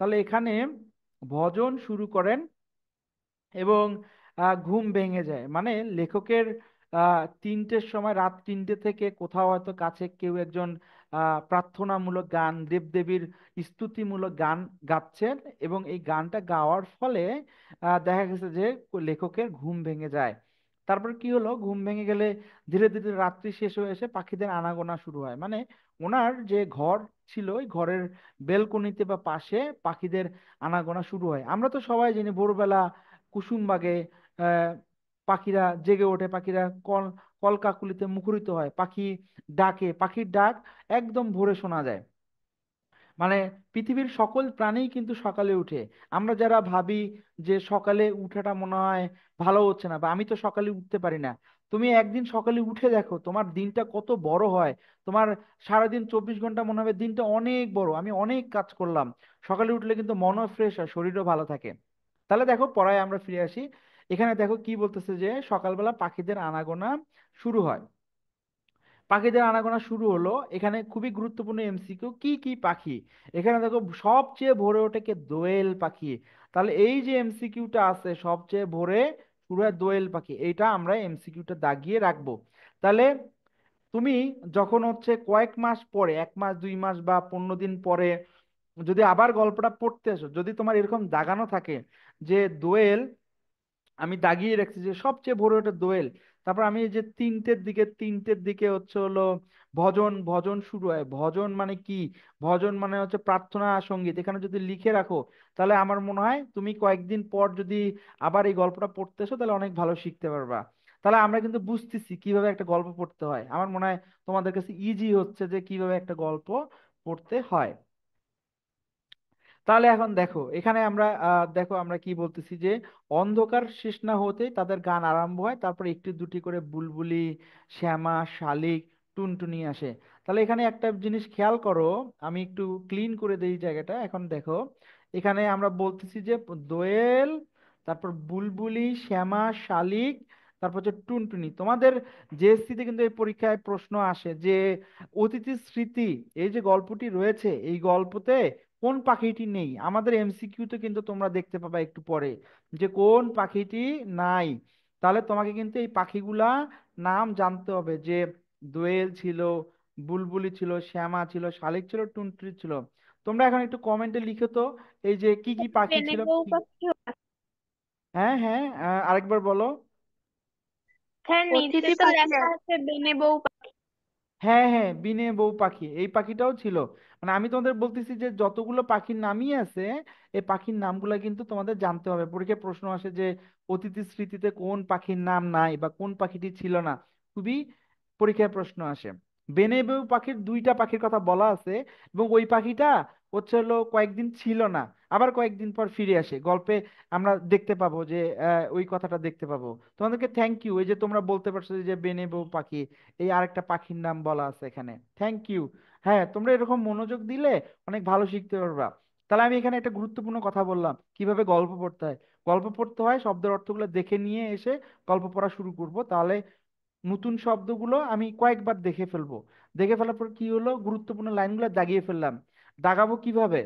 তাহলে এখানে ভজন শুরু করেন এবং ঘুম ভেঙে যায়, মানে লেখকের 3টের সময়, রাত 3টে থেকে কোথাও হয়তো কাছে কেউ একজন প্রার্থনামূলক গান, দেবদেবীর স্তুতিমূলক গান গাচ্ছেন, এবং এই গানটা গাওয়ার ফলে দেখা গেছে যে লেখকের ঘুম ভেঙে যায়। তারপর কি হলো, ঘুম ভেঙে গেলে ধীরে ধীরে রাত্রি শেষ হয়ে এসে পাখিদের আনাগোনা শুরু হয়। মানে ওনার যে ঘর ছিল ওই ঘরের বেলকনিতে বা পাশে পাখিদের আনাগোনা শুরু হয়। আমরা তো সবাই জানি ভোরবেলা কুসুমবাগে আহ পাখিরা জেগে ওঠে, পাখিরা কলকাকুলিতে মুখরিত হয়, পাখি ডাকে, পাখির ডাক একদম ভোরে শোনা যায়। মানে পৃথিবীর সকল প্রাণী কিন্তু সকালে উঠে। আমরা যারা ভাবি যে সকালে উঠাটা মনে হয় ভালো হচ্ছে না, বা আমি তো সকালে উঠতে পারি না, তুমি একদিন সকালে উঠে দেখো তোমার দিনটা কত বড় হয়। তোমার সারাদিন 24 ঘন্টা মনে হবে দিনটা অনেক বড়, আমি অনেক কাজ করলাম। সকালে উঠলে কিন্তু মনও ফ্রেশ হয়, শরীরও ভালো থাকে। তাহলে দেখো পড়ায় আমরা ফিরে আসি। এখানে দেখো কি বলতেছে যে সকালবেলা পাখিদের আনাগোনা শুরু হয়। পাখিদের আনাগোনা শুরু হলো, এখানে খুবই গুরুত্বপূর্ণ এমসিকিউ, কি কি পাখি। এখানে দেখো সবচেয়ে ভোরে ওঠে কে, দোয়েল পাখি। তাহলে এই যে এমসিকিউটা আছে, সবচেয়ে ভোরে শুরু হয় দোয়েল পাখি, এইটা আমরা এমসিকিউটা দাগিয়ে রাখবো। তাহলে তুমি যখন হচ্ছে কয়েক মাস পরে, 1 মাস 2 মাস বা 15 দিন পরে যদি আবার গল্পটা পড়তে আসো, যদি তোমার এরকম দাগানো থাকে যে দোয়েল, আমি দাগিয়ে রাখছি যে সবচেয়ে ভোরে ওঠে দোয়েল, তারপর আমি এই যে 3টের দিকে হচ্ছে হলো ভজন, ভজন শুরু হয়। ভজন মানে কি, ভজন মানে হচ্ছে প্রার্থনা সঙ্গীত, এখানে যদি লিখে রাখো তাহলে আমার মনে হয় তুমি কয়েকদিন পর যদি আবার এই গল্পটা পড়তে এসো তাহলে অনেক ভালো শিখতে পারবা। তাহলে আমরা কিন্তু বুঝতেছি কিভাবে একটা গল্প পড়তে হয়। আমার মনে হয় তোমাদের কাছে ইজি হচ্ছে যে কিভাবে একটা গল্প পড়তে হয়। তাহলে এখন দেখো এখানে আমরা দেখো আমরা কি বলতেছি যে অন্ধকার শেষ না হতেই তাদের গান আরম্ভ হয়, তারপর একটি দুটি করে বুলবুলি, শ্যামা, শালিক, টুনটুনি আসে। তাহলে এখানে একটা জিনিস খেয়াল করো, আমি একটু ক্লিন করে দেই জায়গাটা। এখন দেখো এখানে আমরা বলতেছি যে দোয়েল, তারপর বুলবুলি, শ্যামা, শালিক, তারপর হচ্ছে টুনটুনি। তোমাদের জেএসসিতে কিন্তু এই পরীক্ষায় প্রশ্ন আসে যে অতিথি স্মৃতি, এই যে গল্পটি রয়েছে এই গল্পতে কোন পাখিটি নেই। আমাদের এমসিকিউতে কিন্তু তোমরা দেখতে পাবা একটু পরে যে কোন পাখিটি নাই। তাহলে তোমাকে কিন্তু এই পাখিগুলা নাম জানতে হবে, যে দোয়েল ছিল, বুলবুলি ছিল, শ্যামা ছিল, শালিক ছিল, টুনটুনি ছিল। তোমরা এখন একটু কমেন্টে লিখো তো এই যে কি কি পাখি বেনে ছিল বউ কি। পাখিও হ্যাঁ হ্যাঁ, আরেকবার বলো। হ্যাঁ, নিচে অতিথি তো পাখি লেখা আছে। আছে বেনে বউ হ্যাঁ হ্যাঁ, বিনে বউ পাখি, এই পাখিটাও ছিল। মানে আমি তোমাদের বলতেছি যে যতগুলো পাখির নামই আছে এই পাখির নামগুলো কিন্তু তোমাদের জানতে হবে। পরীক্ষায় প্রশ্ন আসে যে অতিথি স্মৃতিতে কোন পাখির নাম নাই বা কোন পাখিটি ছিল না, খুবই পরীক্ষায় প্রশ্ন আসে। বেনে বউ পাখির 2টা পাখির কথা বলা আছে, এবং ওই পাখিটা হচ্ছে হলো কয়েকদিন ছিল না, আবার কয়েকদিন পর ফিরে আসে গল্পে, আমরা দেখতে পাবো যে ওই কথাটা দেখতে পাবো। তোমাদেরকে থ্যাংক ইউ, এই যে তোমরা বলতে পারছো যে বেনে বউ পাখি, এই আরেকটা পাখির নাম বলা আছে এখানে, থ্যাংক ইউ। হ্যাঁ, তোমরা এরকম মনোযোগ দিলে অনেক ভালো শিখতে পারবা। তাহলে আমি এখানে একটা গুরুত্বপূর্ণ কথা বললাম কিভাবে গল্প পড়তে হয়। গল্প পড়তে হয় শব্দের অর্থগুলো দেখে নিয়ে এসে গল্প পড়া শুরু করব, তাহলে নতুন শব্দগুলো আমি কয়েকবার দেখে ফেলবো। দেখে ফেলার পর কি হলো, গুরুত্বপূর্ণ লাইনগুলো দাগিয়ে ফেললাম। দাগাবো কিভাবে?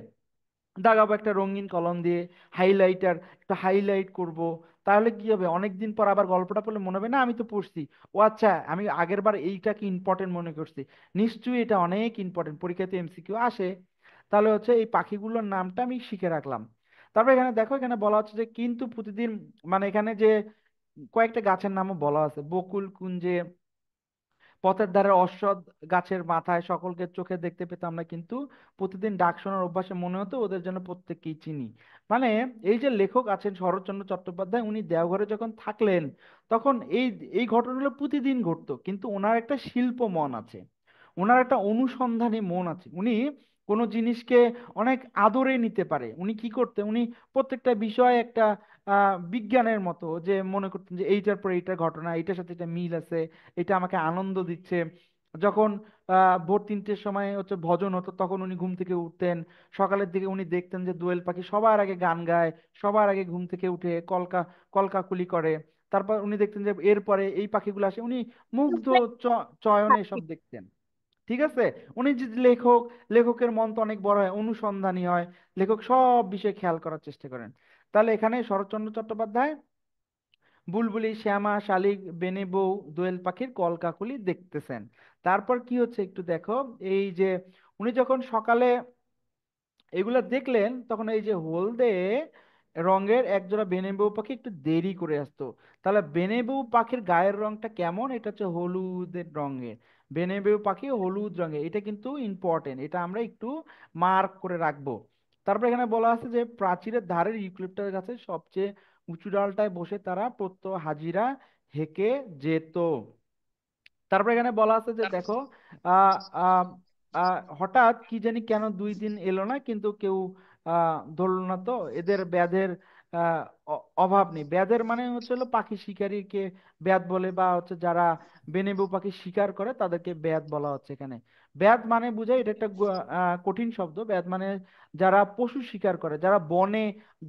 দাগাবো একটা রঙিন কলম দিয়ে, হাইলাইটার, একটু হাইলাইট করব। তাহলে কি হবে, অনেকদিন পর আবার গল্পটা পড়লে মনে হবে না আমি তো পড়ছি, ও আচ্ছা আমি আগের বার এইটাকে ইম্পর্টেন্ট মনে করছি, নিশ্চয়ই এটা অনেক ইম্পর্টেন্ট, পরীক্ষাতে এমসিকিউ আসে। তাহলে হচ্ছে এই পাখিগুলোর নামটা আমি শিখে রাখলাম। তারপর এখানে দেখো, এখানে বলা হচ্ছে যে কিন্তু প্রতিদিন, মানে এখানে যে কয়েকটা গাছের নামও বলা আছে, বকুল কুঞ্জে, পথের ধারে অশ্বত্থ গাছের মাথায় সকলকে চোখে দেখতে পেতাম না, কিন্তু প্রতিদিন ডাক শোনার অভ্যাসে মনে হতো ওদের জন্য প্রত্যেককেই চিনি। মানে এই যে লেখক আছেন শরৎচন্দ্র চট্টোপাধ্যায়, উনি দেওঘরে যখন থাকলেন তখন এই এই ঘটনাগুলো প্রতিদিন ঘটতো, কিন্তু ওনার একটা শিল্প মন আছে, ওনার একটা অনুসন্ধানী মন আছে। উনি কোনো জিনিসকে অনেক আদরে নিতে পারে। উনি কি করতেন, উনি প্রত্যেকটা বিষয় একটা বিজ্ঞানের মতো, যে মনে করতেন যে এইটার পরে এইটার ঘটনা, এইটার সাথে এটা মিল আছে, এটা আমাকে আনন্দ দিচ্ছে। যখন ভোর 3টের সময় হচ্ছে ভজন হতো তখন উনি ঘুম থেকে উঠতেন। সকালের দিকে উনি দেখতেন যে দোয়েল পাখি সবার আগে গান গায়, সবার আগে ঘুম থেকে উঠে কলকাকুলি করে। তারপর উনি দেখতেন যে এরপরে এই পাখিগুলো আসে, উনি মুগ্ধ চয়নে সব দেখতেন। ঠিক আছে, উনি যে লেখক, লেখকের মন তো অনেক বড় হয়, অনুসন্ধানী হয়, লেখক সব বিষয়ে খেয়াল করার চেষ্টা করেন। তাহলে এখানে শরৎচন্দ্র চট্টোপাধ্যায় বুলবুলি, শ্যামা, শালিক, বেনে বউ, দোয়েল পাখির কলকাকলি দেখতেছেন। তারপর কি হচ্ছে একটু দেখো, এই যে উনি যখন সকালে এগুলা দেখলেন তখন এই যে হলদে রঙের একজোড়া বেনে বউ পাখি একটু দেরি করে আসতো। তাহলে বেনে বউ পাখির গায়ের রংটা কেমন, এটা হচ্ছে হলুদের রঙের, বেনে বউ পাখি হলুদ রঙের, এটা কিন্তু ইম্পর্টেন্ট, এটা আমরা একটু মার্ক করে রাখবো। তারপর এখানে বলা আছে যে প্রাচীরের ধারের ইউক্লিপটাস গাছের সবচেয়ে উঁচু ডালটায় বসে তারা প্রত্যহ হাজিরা হেঁকে যেত। তারপর এখানে বলা আছে যে দেখো, আহ আহ হঠাৎ কি জানি কেন 2 দিন এলো না, কিন্তু কেউ ধরলো না, তো এদের ব্যাধের আহ অভাব নেই। ব্যাধের মানে হচ্ছে হলো পাখি শিকারীকে ব্যাধ বলে, বা হচ্ছে যারা বেনেবু পাখি শিকার করে তাদেরকে ব্যাধ বলা হচ্ছে এখানে। ব্যাধ মানে বুঝায়, এটা একটা কঠিন শব্দ। ব্যাধ মানে যারা পশু শিকার করে, যারা বনে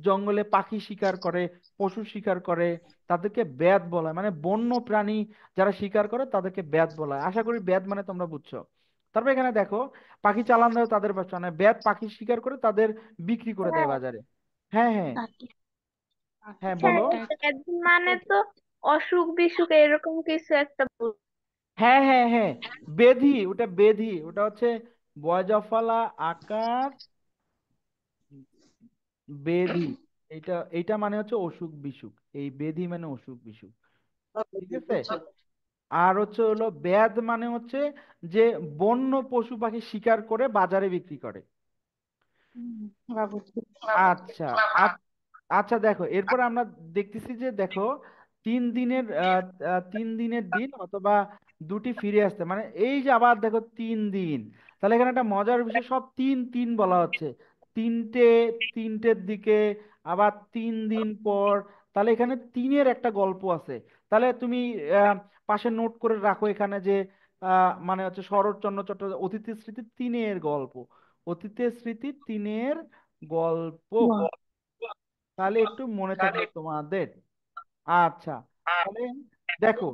জঙ্গলে পাখি শিকার করে, পশু শিকার করে, তাদেরকে ব্যাধ বলা হয়। মানে বন্য প্রাণী যারা শিকার করে তাদেরকে ব্যাধ বলা হয়। আশা করি ব্যাধ মানে তোমরা বুঝছো। তারপর এখানে দেখো, পাখি চালান দেয় তাদের ব্যবসা, মানে ব্যাধ পাখি শিকার করে তাদের বিক্রি করে দেয় বাজারে। হ্যাঁ হ্যাঁ হ্যাঁ, আচ্ছা, বলো। ব্যাধি মানে তো অসুখ বিসুখ এরকম কিছু একটা হ্যাঁ হ্যাঁ হ্যাঁ, বেধি, ওটা বেধি, ওটা হচ্ছে বয়জফলা আকার বেধি। এইটা এইটা মানে হচ্ছে অসুখ বিসুখ, এই বেধি মানে অসুখ বিসুখ। ঠিক আছে। আর হচ্ছে হলো ব্যাধ মানে হচ্ছে যে বন্য পশু পাখি শিকার করে বাজারে বিক্রি করে। আচ্ছা। আ- আচ্ছা দেখো, এরপর আমরা দেখতেছি যে দেখো 3 দিনের 3 দিনের দিন অথবা দুটি ফিরে আসতে, মানে এই যে আবার দেখো 3 দিন। তাহলে এখানে একটা মজার বিষয়, সব তিন তিন বলা হচ্ছে, তিনটে, তিনটের দিকে, আবার 3 দিন পর। তাহলে এখানে তিনের একটা গল্প আছে। তাহলে তুমি আহ, পাশে নোট করে রাখো এখানে যে মানে হচ্ছে শরৎচন্দ্র চট্টোপাধ্যায় অতীতের স্মৃতি তিনের গল্প, অতীতের স্মৃতি তিনের গল্প, তাহলে একটু মনে থাকবে তোমাদের। আচ্ছা, তাহলে দেখো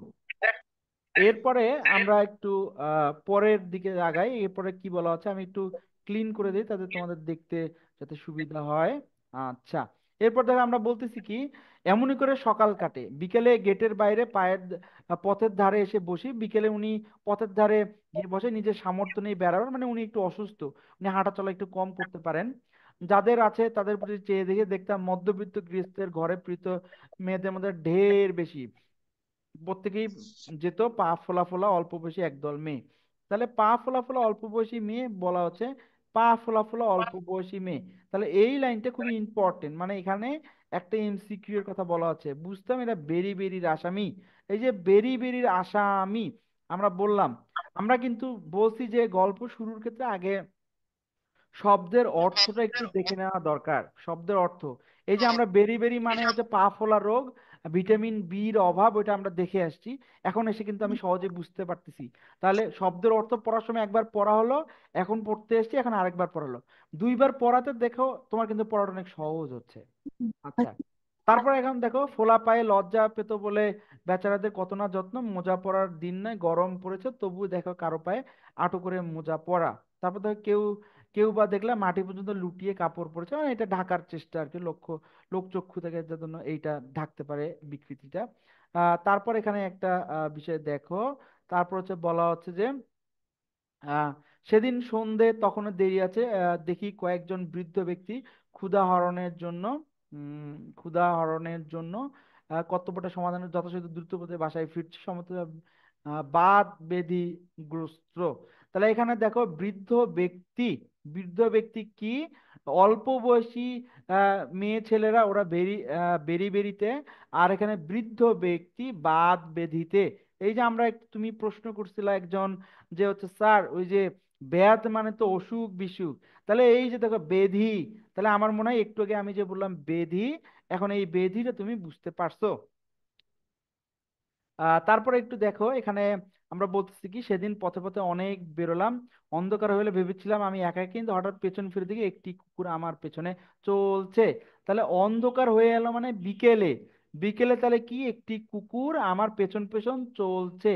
এরপরে আমরা একটু পরের দিকে আগাই। এরপরে কি বলা হচ্ছে আমি একটু ক্লিন করে দিই তাতে তোমাদের দেখতে যাতে সুবিধা হয়। আচ্ছা, এরপর দেখো আমরা বলতেছি কি, এমনই করে সকাল কাটে, বিকেলে গেটের বাইরে পথের ধারে এসে বসি। বিকেলে উনি পথের ধারে গিয়ে বসে, নিজের সামর্থ্য নিয়ে বেড়াবেন, মানে উনি একটু অসুস্থ, উনি হাঁটা চলা একটু কম করতে পারেন। যাদের আছে তাদের প্রতি চেয়ে দেখে দেখতাম মধ্যবিত্ত গৃহস্থের ঘরে প্রীত মেয়েদের মধ্যে ঢের বেশি, প্রত্যেকেই যেত পা ফোলা ফোলা অল্প বয়সী একদল মেয়ে। তাহলে পা ফোলা ফোলা অল্প বয়সী মেয়ে বলা হচ্ছে, পা ফোলা ফোলা অল্প বয়সী মেয়ে। তাহলে এই লাইনটা খুবই ইম্পর্টেন্ট, মানে এখানে একটা এমসিকিউ এর কথা বলা হচ্ছে, বুঝতাম এরা বেরি বেরির আসামি। এই যে বেরি বেরির আসামি আমরা বললাম, আমরা কিন্তু বলছি যে গল্প শুরুর ক্ষেত্রে আগে শব্দের অর্থটা একটু দেখে নেওয়া দরকার। শব্দের অর্থ, এই যে আমরা বেরি বেরি মানে হচ্ছে পা ফোলা রোগ, ভিটামিন বির অভাব, ওইটা আমরা দেখে আসছি। এখন এসে কিন্তু আমি সহজে বুঝতে পারতেছি। তাহলে শব্দের অর্থ পড়ার সময় একবার পড়া হলো, এখন পড়তে এসেছি, এখন আরেকবার পড়া হলো। দুইবার পড়াতে দেখো তোমার কিন্তু পড়াটা অনেক সহজ হচ্ছে। আচ্ছা, তারপর এখন দেখো, ফোলা পায়ে লজ্জা পেত বলে বেচারাদের কত না যত্ন, মোজা পরার দিন নয় গরম পড়েছে তবু দেখো কারো পায়ে আঁটো করে মোজা পরা। তারপর দেখো কেউ কেউ বা দেখলে মাটি পর্যন্ত লুটিয়ে কাপড় পরেছে, মানে এটা ঢাকার চেষ্টা আর কি, লোকচক্ষু থেকে জন্য এইটা ঢাকতে পারে বিকৃতিটা। তারপর এখানে একটা বিষয় দেখো, তারপর হচ্ছে বলা হচ্ছে যে আহ সেদিন সন্ধে তখনও দেরি আছে, দেখি কয়েকজন বৃদ্ধ ব্যক্তি ক্ষুধা হরণের জন্য উম ক্ষুধা হরণের জন্য কর্তব্যটা সমাধানের যথাযথ দ্রুতগতিতে বাসায় ফিরছে, সমস্ত বাদ বেধি গ্রস্ত। তাহলে এখানে দেখো বৃদ্ধ ব্যক্তি কি, অল্প বয়সী মেয়ে ছেলেরা ওরা বেরিতে, আর এখানে বৃদ্ধ ব্যক্তি বাদ বেধিতে। এই যে আমরা তুমি প্রশ্ন করছিলা একজন, যে হচ্ছে স্যার ওই যে ব্যাধ মানে তো অসুখ বিসুখ, তাহলে এই যে দেখো বেধি, তাহলে আমার মনে হয় একটু আগে আমি যে বললাম বেধি, এখন এই বেধিটা তুমি বুঝতে পারছো। তারপরে একটু দেখো এখানে আমরা বলতেছি কি, সেদিন পথে পথে অনেক বেরোলাম, অন্ধকার হলে ভেবেছিলাম আমি একা, কিন্তু হঠাৎ পেছন ফিরে দিকে একটি কুকুর আমার পেছনে চলছে। তাহলে অন্ধকার হয়ে এলো মানে বিকেলে, বিকেলে তাহলে কি একটি কুকুর আমার পেছন পেছন চলছে।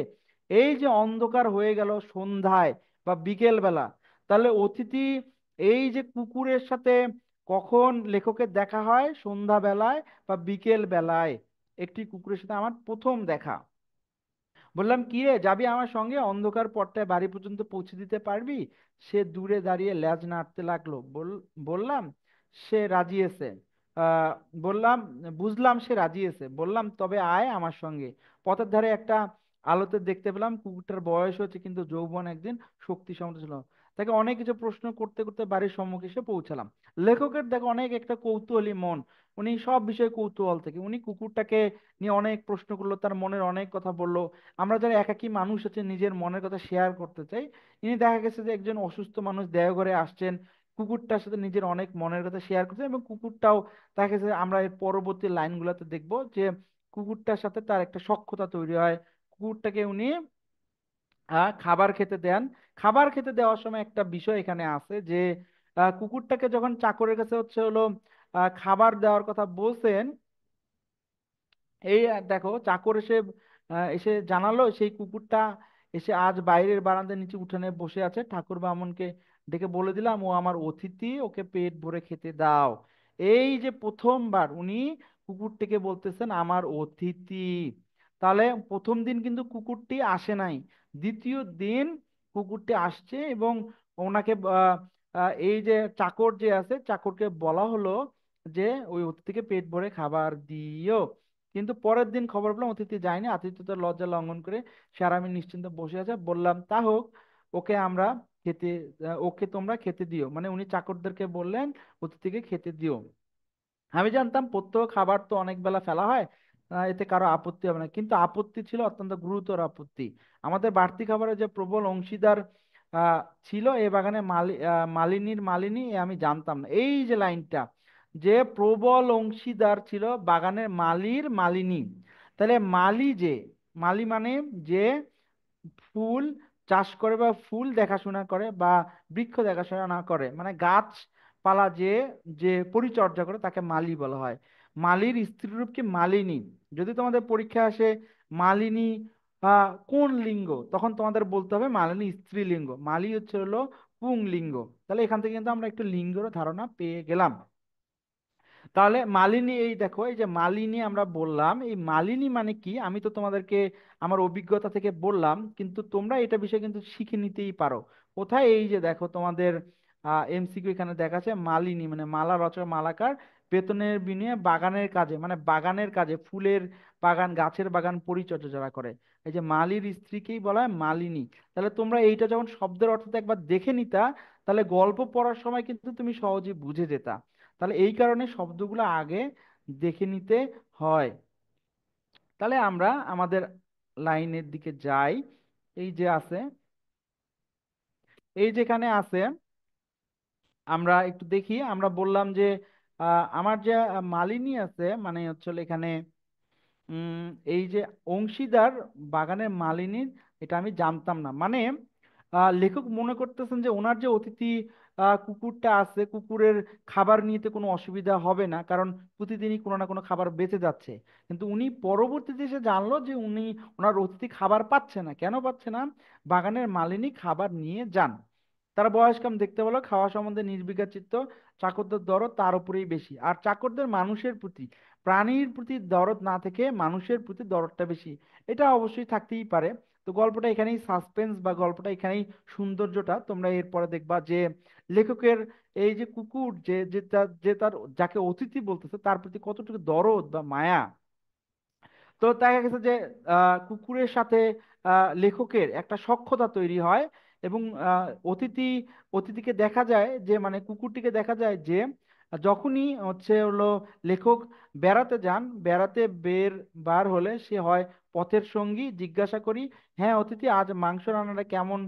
এই যে অন্ধকার হয়ে গেল সন্ধ্যায় বা বিকেল বেলা, তাহলে অতিথি এই যে কুকুরের সাথে কখন লেখকের দেখা হয়, সন্ধ্যা বেলায় বা বিকেল বেলায় একটি কুকুরের সাথে আমার প্রথম দেখা। বললাম কি রে, যাবি আমার সঙ্গে, অন্ধকার পথটায় বাড়ি পর্যন্ত পৌঁছে দিতে পারবি? সে দূরে দাঁড়িয়ে ল্যাজ নাড়তে লাগলো। বললাম সে রাজিয়েছে। আহ বললাম বুঝলাম সে রাজিয়েছে। বললাম তবে আয় আমার সঙ্গে। পথের ধারে একটা আলোতে দেখতে পেলাম কুকুরটার বয়স হচ্ছে কিন্তু যৌবন, একদিন শক্তি সমৃদ্ধ ছিল। তাকে অনেক কিছু প্রশ্ন করতে করতে বাড়ির সম্মুখে এসে পৌঁছালাম। লেখকের দেখো অনেক একটা কৌতূহলী মন, উনি সব বিষয়ে কৌতূহল থেকে উনি কুকুরটাকে নিয়ে অনেক প্রশ্ন করলো, তার মনের অনেক কথা বললো। আমরা যারা একাকী মানুষ আছে নিজের মনের কথা শেয়ার করতে চাই, ইনি দেখা গেছে যে একজন অসুস্থ মানুষ দেওঘরে আসছেন, কুকুরটার সাথে নিজের অনেক মনের কথা শেয়ার করছেন, এবং কুকুরটাও দেখা গেছে আমরা এর পরবর্তী লাইনগুলোতে দেখবো যে কুকুরটার সাথে তার একটা সখ্যতা তৈরি হয়। কুকুরটাকে উনি খাবার খেতে দেন। খাবার খেতে দেওয়ার সময় একটা বিষয় এখানে আছে যে কুকুরটাকে যখন চাকরের কাছে হচ্ছে হলো খাবার দেওয়ার কথা বলছেন, এই দেখো চাকর এসে এসে জানালো সেই কুকুরটা এসে আজ বাইরের বারান্দার নিচে উঠানে বসে আছে, ঠাকুর বামুনকে ডেকে বলে দিলাম ও আমার অতিথি, ওকে পেট ভরে খেতে দাও। এই যে প্রথমবার উনি কুকুরটিকে বলতেছেন আমার অতিথি। তাহলে প্রথম দিন কিন্তু কুকুরটি আসে নাই, দ্বিতীয় দিন কুকুরটি আসছে, এবং ওনাকে এই যে চাকর যে আছে চাকরকে বলা হলো যে ওই অতিথিকে পেট ভরে খাবার দিও। কিন্তু পরের দিন খবর পেলাম অতিথি যায়নি, আতিথ্যতার লজ্জা লঙ্ঘন করে সে আরামে নিশ্চিন্তে বসে আছে। বললাম তা হোক, ওকে আমরা খেতে ওকে তোমরা খেতে দিও, মানে উনি চাকরদেরকে বললেন অতিথিকে খেতে দিও। আমি জানতাম প্রত্যহ খাবার তো অনেক বেলা ফেলা হয়, এতে কারো আপত্তি হবে না, কিন্তু আপত্তি ছিল অত্যন্ত গুরুতর আপত্তি। আমাদের বাড়তি খাবারের যে প্রবল অংশীদার আহ, ছিল এ বাগানে মালিনী, এ আমি জানতাম না। এই যে লাইনটা, যে প্রবল অংশীদার ছিল বাগানের মালিনী, তাহলে মালি মানে যে ফুল চাষ করে বা ফুল দেখাশোনা করে বা বৃক্ষ দেখাশোনা করে, মানে গাছপালা যে যে পরিচর্যা করে তাকে মালি বলা হয়। মালির স্ত্রীরূপ কি মালিনী। যদি তোমাদের পরীক্ষা আসে মালিনী কোন লিঙ্গ, তখন তোমাদের বলতে হবে মালিনী স্ত্রীলিঙ্গ, মালি হচ্ছে হলো পুংলিঙ্গ। তাহলে এখান থেকে কিন্তু আমরা একটু লিঙ্গের ধারণা পেয়ে গেলাম। তাহলে মালিনী, এই দেখো এই যে মালিনী আমরা বললাম, এই মালিনী মানে কি আমি তো তোমাদেরকে আমার অভিজ্ঞতা থেকে বললাম, কিন্তু তোমরা এটা বিষয়ে কিন্তু শিখে নিতেই পারো। কোথায়, এই যে দেখো তোমাদের এমসিকিউ এখানে দেখাচ্ছে মালিনী মানে মালা রচক মালাকার, বেতনের বিনিময়ে বাগানের কাজে, মানে বাগানের কাজে ফুলের বাগান গাছের বাগান পরিচর্যা যারা করে, এই যে মালির স্ত্রীকেই বলা হয় মালিনী। তাহলে তোমরা এইটা যখন শব্দের অর্থটা একবার দেখে নিতা, তাহলে গল্প পড়ার সময় কিন্তু তুমি সহজে বুঝে যেতা। তাহলে এই কারণে শব্দগুলো আগে দেখে নিতে হয়। তাহলে আমরা আমাদের লাইনের দিকে যাই। এই যে আছে, এই যেখানে আছে আমরা একটু দেখি। আমরা বললাম যে আমার যে মালিনী আছে, মানে হচ্ছে হলো এখানে এই যে অংশীদার বাগানের মালিনীর, এটা আমি জানতাম না। মানে লেখক মনে করতেছেন যে ওনার যে অতিথি কুকুরটা আছে, কুকুরের খাবার নিতে কোনো অসুবিধা হবে না, কারণ প্রতিদিনই কোনো না কোনো খাবার বেঁচে যাচ্ছে। কিন্তু উনি পরবর্তীতে এসে জানলো যে ওনার অতিথি খাবার পাচ্ছে না। কেন পাচ্ছে না? বাগানের মালিনী খাবার নিয়ে যান। তারা বয়স কম, দেখতে ভালো, খাওয়া সম্বন্ধে নির্বিকার চিত্ত, চাকরদের দরদ তার উপরেই বেশি। আর চাকরদের মানুষের প্রতি, প্রাণীর প্রতি দরদ না থেকে মানুষের প্রতি দরদটা বেশি। এটা অবশ্যই থাকতেই পারে। তো গল্পটা এখানেই সাসপেন্স, বা গল্পটা এখানেই সৌন্দর্যটা তোমরা এরপরে দেখবা যে লেখকের এই যে কুকুর যে তার যাকে অতিথি বলতেছে তার প্রতি কতটুকু দরদ বা মায়া। তো দেখা গেছে যে কুকুরের সাথে লেখকের একটা সখ্যতা তৈরি হয়। এবং অতিথি অতিথিকে দেখা যায় যে, মানে কুকুরটিকে দেখা যায় যে যখনই হচ্ছে হলো লেখক বেড়াতে যান, বেড়াতে বার হলে সে হয় পথের সঙ্গী। জিজ্ঞাসা করি, হ্যাঁ অতিথি, আজ মাংস রান্নাটা কেমন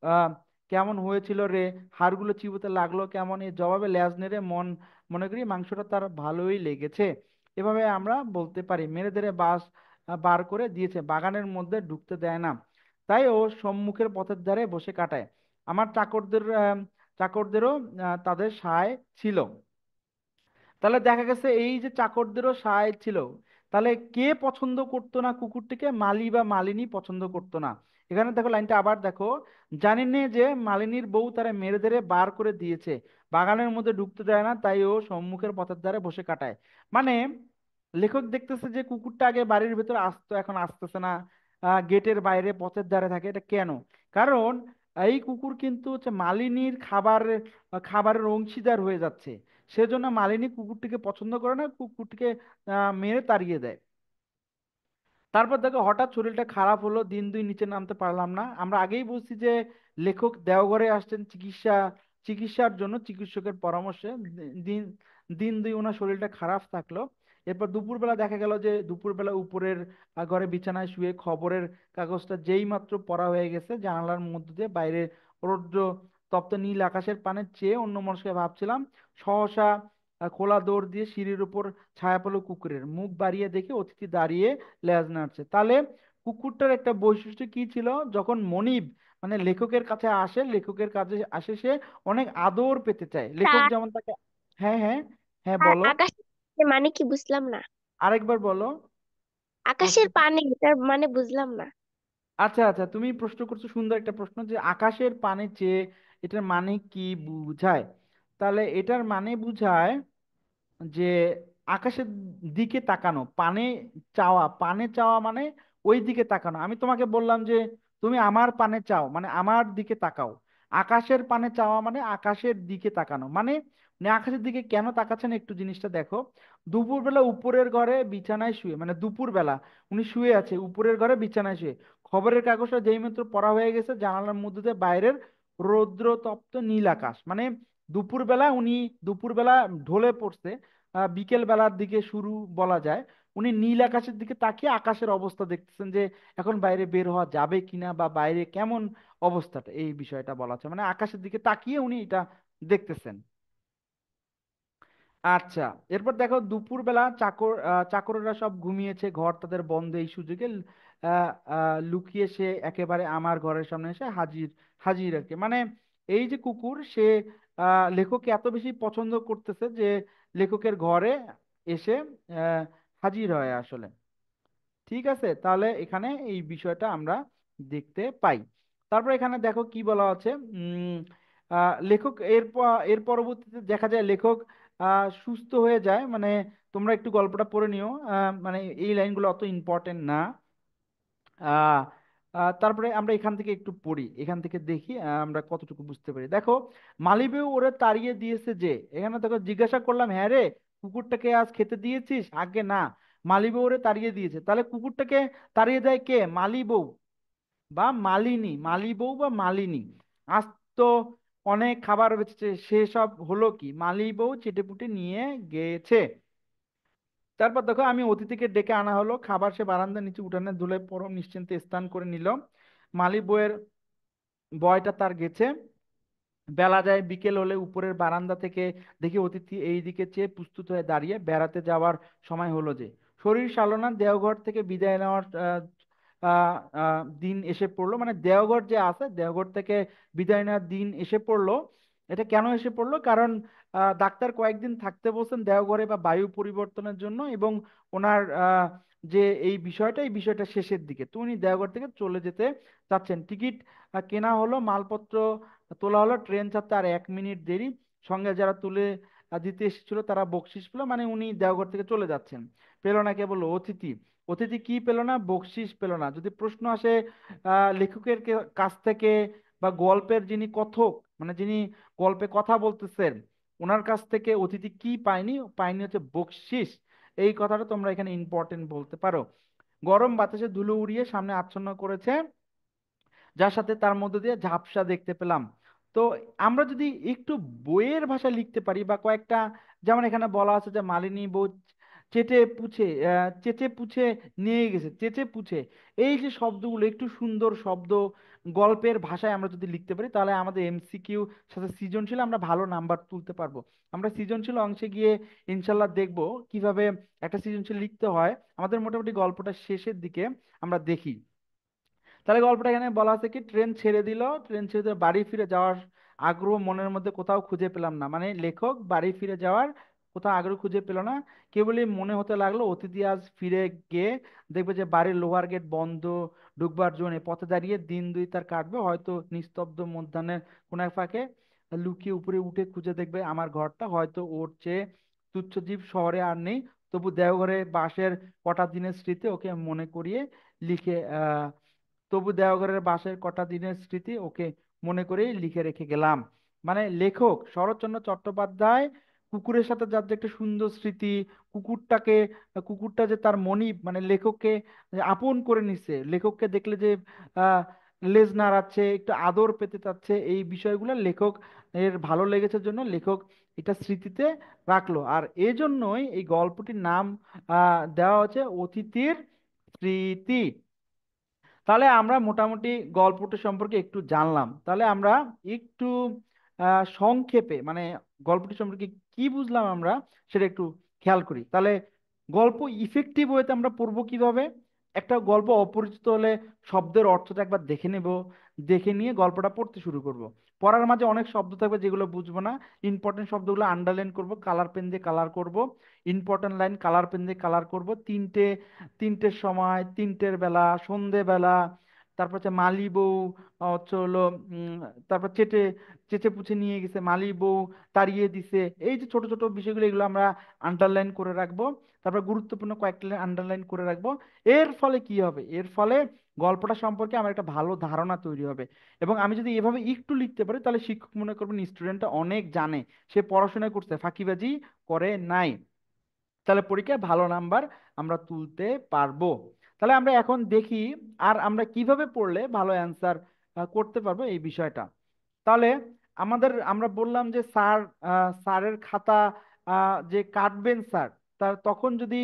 আহ কেমন হয়েছিল রে? হাড়গুলো চিবোতে লাগলো কেমন? এর জবাবে ল্যাজ নেড়ে মনে করি মাংসটা তার ভালোই লেগেছে। এভাবে আমরা বলতে পারি। মেরে ধরে বার করে দিয়েছে, বাগানের মধ্যে ঢুকতে দেয় না, তাই ও সম্মুখের পথের ধারে বসে কাটায়। আমার চাকরদেরও তাদের সায় ছিল। তাহলে দেখা গেছে এই যে চাকরদেরও সায় ছিল। তাহলে কে পছন্দ করতো না কুকুরটিকে? মালি বা মালিনী পছন্দ করতো না। এখানে দেখো লাইনটা আবার দেখো, জানি নে যে মালিনীর বউ তারা মেরে ধরে বার করে দিয়েছে, বাগানের মধ্যে ঢুকতে দেয় না, তাই ও সম্মুখের পথের ধারে বসে কাটায়। মানে লেখক দেখতেছে যে কুকুরটা আগে বাড়ির ভেতরে আসতো, এখন আসতেছে না, গেটের বাইরে পথের ধারে থাকে। এটা কেন? কারণ এই কুকুর কিন্তু হচ্ছে মালিনীর খাবারের অংশীদার হয়ে যাচ্ছে। সেজন্য মালিনী কুকুরটিকে পছন্দ করে না, কুকুরটিকে মেরে তাড়িয়ে দেয়। তারপর দেখো হঠাৎ শরীরটা খারাপ হলো, দিন দুই নিচে নামতে পারলাম না। আমরা আগেই বলছি যে লেখক দেওঘরে আসছেন চিকিৎসার জন্য, চিকিৎসকের পরামর্শে। দিন দিন দুই ওনার শরীরটা খারাপ থাকলো। এরপর দুপুরবেলা দেখা গেল যে দুপুরবেলা উপরের ঘরে বিছানায় শুয়ে খবরের কাগজটা যেই মাত্র পড়া হয়ে গেছে, জানালার মধ্য দিয়ে বাইরে রৌদ্র তপ্ত নীল আকাশের পানে চেয়ে অন্যমনস্কে ভাবছিলাম, সহসা খোলা দৌড় দিয়ে সিঁড়ির উপর ছায়া পেল কুকুরের। মুখ বাড়িয়ে দেখে অতিথি দাঁড়িয়ে লেজ নাড়ছে। তাহলে কুকুরটার একটা বৈশিষ্ট্য কি ছিল? যখন মনিব মানে লেখকের কাছে আসে, লেখকের কাছে আসে সে অনেক আদর পেতে চায়। লেখক তার যেমন তাকে, হ্যাঁ হ্যাঁ, হ্যাঁ তার বলো, আকাশের মানে কি বুঝলাম না। আরেকবার বলো আকাশের প্রশ্নটা। পানে এটার মানে বুঝলাম না। আচ্ছা আচ্ছা, তুমি প্রশ্ন করছো সুন্দর একটা প্রশ্ন, যে আকাশের পানে চেয়ে এটার মানে কি বুঝায়। তাহলে এটার মানে বুঝায় যে আকাশের দিকে তাকানো, পানে চাওয়া মানে ওই দিকে তাকানো। আমি তোমাকে বললাম যে তুমি আমার পানে চাও, মানে আমার দিকে তাকাও। আকাশের পানে চাওয়া মানে আকাশের দিকে তাকানো। মানে উনি আকাশের দিকে কেন তাকাচ্ছেন একটু জিনিসটা দেখো। দুপুরবেলা উপরের ঘরে বিছানায় শুয়ে, মানে দুপুরবেলা উনি শুয়ে আছে উপরের ঘরে বিছানায় শুয়ে, খবরের কাগজটা যেই মাত্র পড়া হয়ে গেছে, জানালার মধ্যে দিয়ে বাইরের রৌদ্রতপ্ত নীল আকাশ। মানে দুপুরবেলা উনি, দুপুরবেলা ঢলে পড়ছে, বিকেল বেলার দিকে শুরু বলা যায়। উনি নীল আকাশের দিকে তাকিয়ে আকাশের অবস্থা দেখতেছেন, যে এখন বাইরে বের হওয়া যাবে কিনা, বা বাইরে কেমন অবস্থাটা, এই বিষয়টা বলা আছে। মানে আকাশের দিকে তাকিয়ে উনি এটা দেখতেছেন। আচ্ছা, এরপর দেখো দুপুরবেলা চাকররা সব ঘুমিয়েছে, ঘর তাদের বন্ধ। এই সুযোগে লুকিয়ে সে একেবারে আমার ঘরের সামনে এসে হাজির হাজির আর কি। মানে এই যে কুকুর, সে লেখককে এত বেশি পছন্দ করতেছে যে লেখকের ঘরে এসে আহ, হাজির হয় আসলে। ঠিক আছে, তাহলে এখানে এই বিষয়টা আমরা দেখতে পাই। তারপর এখানে দেখো কি বলা আছে। লেখক এর পরবর্তীতে দেখা যায় লেখক সুস্থ হয়ে যায়। মানে তোমরা একটু গল্পটা পড়ে নিও, মানে এই লাইনগুলো অত ইম্পর্টেন্ট না। আহ তারপরে আমরা এখান থেকে একটু পড়ি, এখান থেকে দেখি আমরা কতটুকু বুঝতে পারি। দেখো, মালিবেও ওরে তাড়িয়ে দিয়েছে যে। এখানে দেখো জিজ্ঞাসা করলাম, হ্যাঁ রে, কুকুরটাকে আজ খেতে দিয়েছিস? আগে না, মালিবেও ওরে তাড়িয়ে দিয়েছে। তাহলে কুকুরটাকে তাড়িয়ে দেয় কে? মালিবউ বা মালিনী, মালিবউ বা মালিনী। আজ তো অনেক খাবার বেঁচেছে, সেসব হলো কি? মালিবউ চেটেপুটে নিয়ে গেছে। তারপর দেখো, আমি অতিথিকে ডেকে আনা হলো, খাবার সে বারান্দার নিচে উঠানে ধুলায় পরম নিশ্চিন্তে স্নান করে নিল। মালি বইয়ের বয়টা তার গেছে। বেলা যায়, বিকেল হলে উপরের বারান্দা থেকে দেখি অতিথি এই দিকে চেয়ে প্রস্তুত হয়ে দাঁড়িয়ে, বেড়াতে যাওয়ার সময় হলো যে। শরীর সালনা দেওঘর থেকে বিদায় নেওয়ার দিন এসে পড়লো, মানে দেওঘর যে আছে দেওঘর থেকে বিদায় নেওয়ার দিন এসে পড়লো। এটা কেন এসে পড়লো? কারণ ডাক্তার কয়েকদিন থাকতে বলছেন দেওঘরে বা বায়ু পরিবর্তনের জন্য, এবং ওনার যে এই বিষয়টা শেষের দিকে, তো উনি দেওঘর থেকে চলে যেতে চাচ্ছেন। টিকিট কেনা হলো, মালপত্র তোলা হলো, ট্রেন ছাড়তে আর 1 মিনিট দেরি। সঙ্গে যারা তুলে দিতে এসেছিল তারা বকশিস পেলো, মানে উনি দেওঘর থেকে চলে যাচ্ছেন। পেলো না কেবল অতিথি। অতিথি কি পেলো না? বকশিস পেলো না। যদি প্রশ্ন আসে লেখকের কাছ থেকে বা গল্পের যিনি কথক, মানে যিনি গল্পে কথা বলতেছেন, ওনার কাছ থেকে অতিথি কি পায়নি? পায়নি হচ্ছে বকশিস। এই কথাটা তোমরা এখানে ইম্পর্টেন্ট বলতে পারো। গরম বাতাসে ধুলো উড়িয়ে সামনে আচ্ছন্ন করেছে, যার সাথে তার মধ্য দিয়ে ঝাপসা দেখতে পেলাম। তো আমরা যদি একটু বইয়ের ভাষা লিখতে পারি বা কয়েকটা, যেমন এখানে বলা আছে যে মালিনী বউ চেচে পুছে নিয়ে গেছে, চেচে পুছে, এই যে শব্দগুলো একটু সুন্দর শব্দ গল্পের ভাষায় আমরা যদি লিখতে পারি, তাহলে আমাদের এমসিকিউ সাথে সৃজনশীল আমরা ভালো নাম্বার তুলতে পারবো। আমরা সৃজনশীল অংশে গিয়ে ইনশাল্লাহ দেখবো কিভাবে একটা সৃজনশীল লিখতে হয়। আমাদের মোটামুটি গল্পটা শেষের দিকে আমরা দেখি। তাহলে গল্পটা এখানে বলা আছে কি, ট্রেন ছেড়ে দিল, বাড়ি ফিরে যাওয়ার আগ্রহ মনের মধ্যে কোথাও খুঁজে পেলাম না। মানে লেখক বাড়ি ফিরে যাওয়ার কোথাও আগ্রহ খুঁজে পেল না। কেবলই মনে হতে লাগলো অতিথি আজ ফিরে গিয়ে দেখবে যে বাড়ির লোহার গেট বন্ধ, ঢুকবার জোনে পথে দাঁড়িয়ে দিন দুই তার কাটবে, হয়তো নিস্তব্ধ মধ্যাহ্নের কোন এক ফাঁকে লুকিয়ে উপরে উঠে খুঁজে দেখবে আমার ঘরটা, হয়তো ওর চেয়ে তুচ্ছ জীব শহরে আর নেই। তবু দেওঘরে বাসের কটা দিনের স্মৃতি ওকে মনে করিয়ে লিখে তবু দেওঘরের বাসের কটা দিনের স্মৃতি ওকে মনে করেই লিখে রেখে গেলাম। মানে লেখক শরৎচন্দ্র চট্টোপাধ্যায় কুকুরের সাথে যার যে একটা সুন্দর স্মৃতি, কুকুরটাকে, কুকুরটা যে তার মনিব, মানে লেখককে আপন করে নিচ্ছে, লেখককে দেখলে যে আহ লেজ নাড়াচ্ছে, একটু আদর পেতে চাচ্ছে, এই বিষয়গুলো লেখক এর ভালো লেগেছে জন্য লেখক এটা স্মৃতিতে রাখলো। আর এজন্যই এই গল্পটির নাম দেওয়া হচ্ছে অতিথির স্মৃতি। তাহলে আমরা মোটামুটি গল্পটা সম্পর্কে একটু জানলাম। তাহলে আমরা একটু সংক্ষেপে, মানে গল্পটি সম্পর্কে কি বুঝলাম আমরা সেটা একটু খেয়াল করি। তাহলে গল্প ইফেক্টিভ ওয়েতে আমরা পড়বো কিভাবে? একটা গল্প অপরিচিত হলে শব্দের অর্থটা একবার দেখে নেব, দেখে নিয়ে গল্পটা পড়তে শুরু করব। পড়ার মাঝে অনেক শব্দ থাকবে যেগুলো বুঝবো না, ইম্পর্টেন্ট শব্দগুলো আন্ডারলাইন করব, কালার পেন দিয়ে কালার করব, ইম্পর্টেন্ট লাইন কালার পেন দিয়ে কালার করব। তিনটের সময়, তিনটের বেলা, সন্ধেবেলা, তারপর হচ্ছে মালি বউ হচ্ছে হলো তারপর চেটে চেচে পুছে নিয়ে গেছে, মালি বউ তাড়িয়ে দিছে, এই যে ছোট ছোট বিষয়গুলো এগুলো আমরা আন্ডারলাইন করে রাখবো। তারপর গুরুত্বপূর্ণ কয়েকটা আন্ডারলাইন করে রাখবো। এর ফলে কি হবে? এর ফলে গল্পটা সম্পর্কে আমার একটা ভালো ধারণা তৈরি হবে। এবং আমি যদি এভাবে একটু লিখতে পারি, তাহলে শিক্ষক মনে করবেন স্টুডেন্টটা অনেক জানে, সে পড়াশোনা করছে, ফাঁকিবাজি করে নাই। তাহলে পরীক্ষায় ভালো নাম্বার আমরা তুলতে পারবো। তাহলে আমরা এখন দেখি আর আমরা কিভাবে পড়লে ভালো অ্যান্সার করতে পারবো এই বিষয়টা। তাহলে আমরা বললাম যে স্যারের খাতা যে কাটবেন স্যার, তার তখন যদি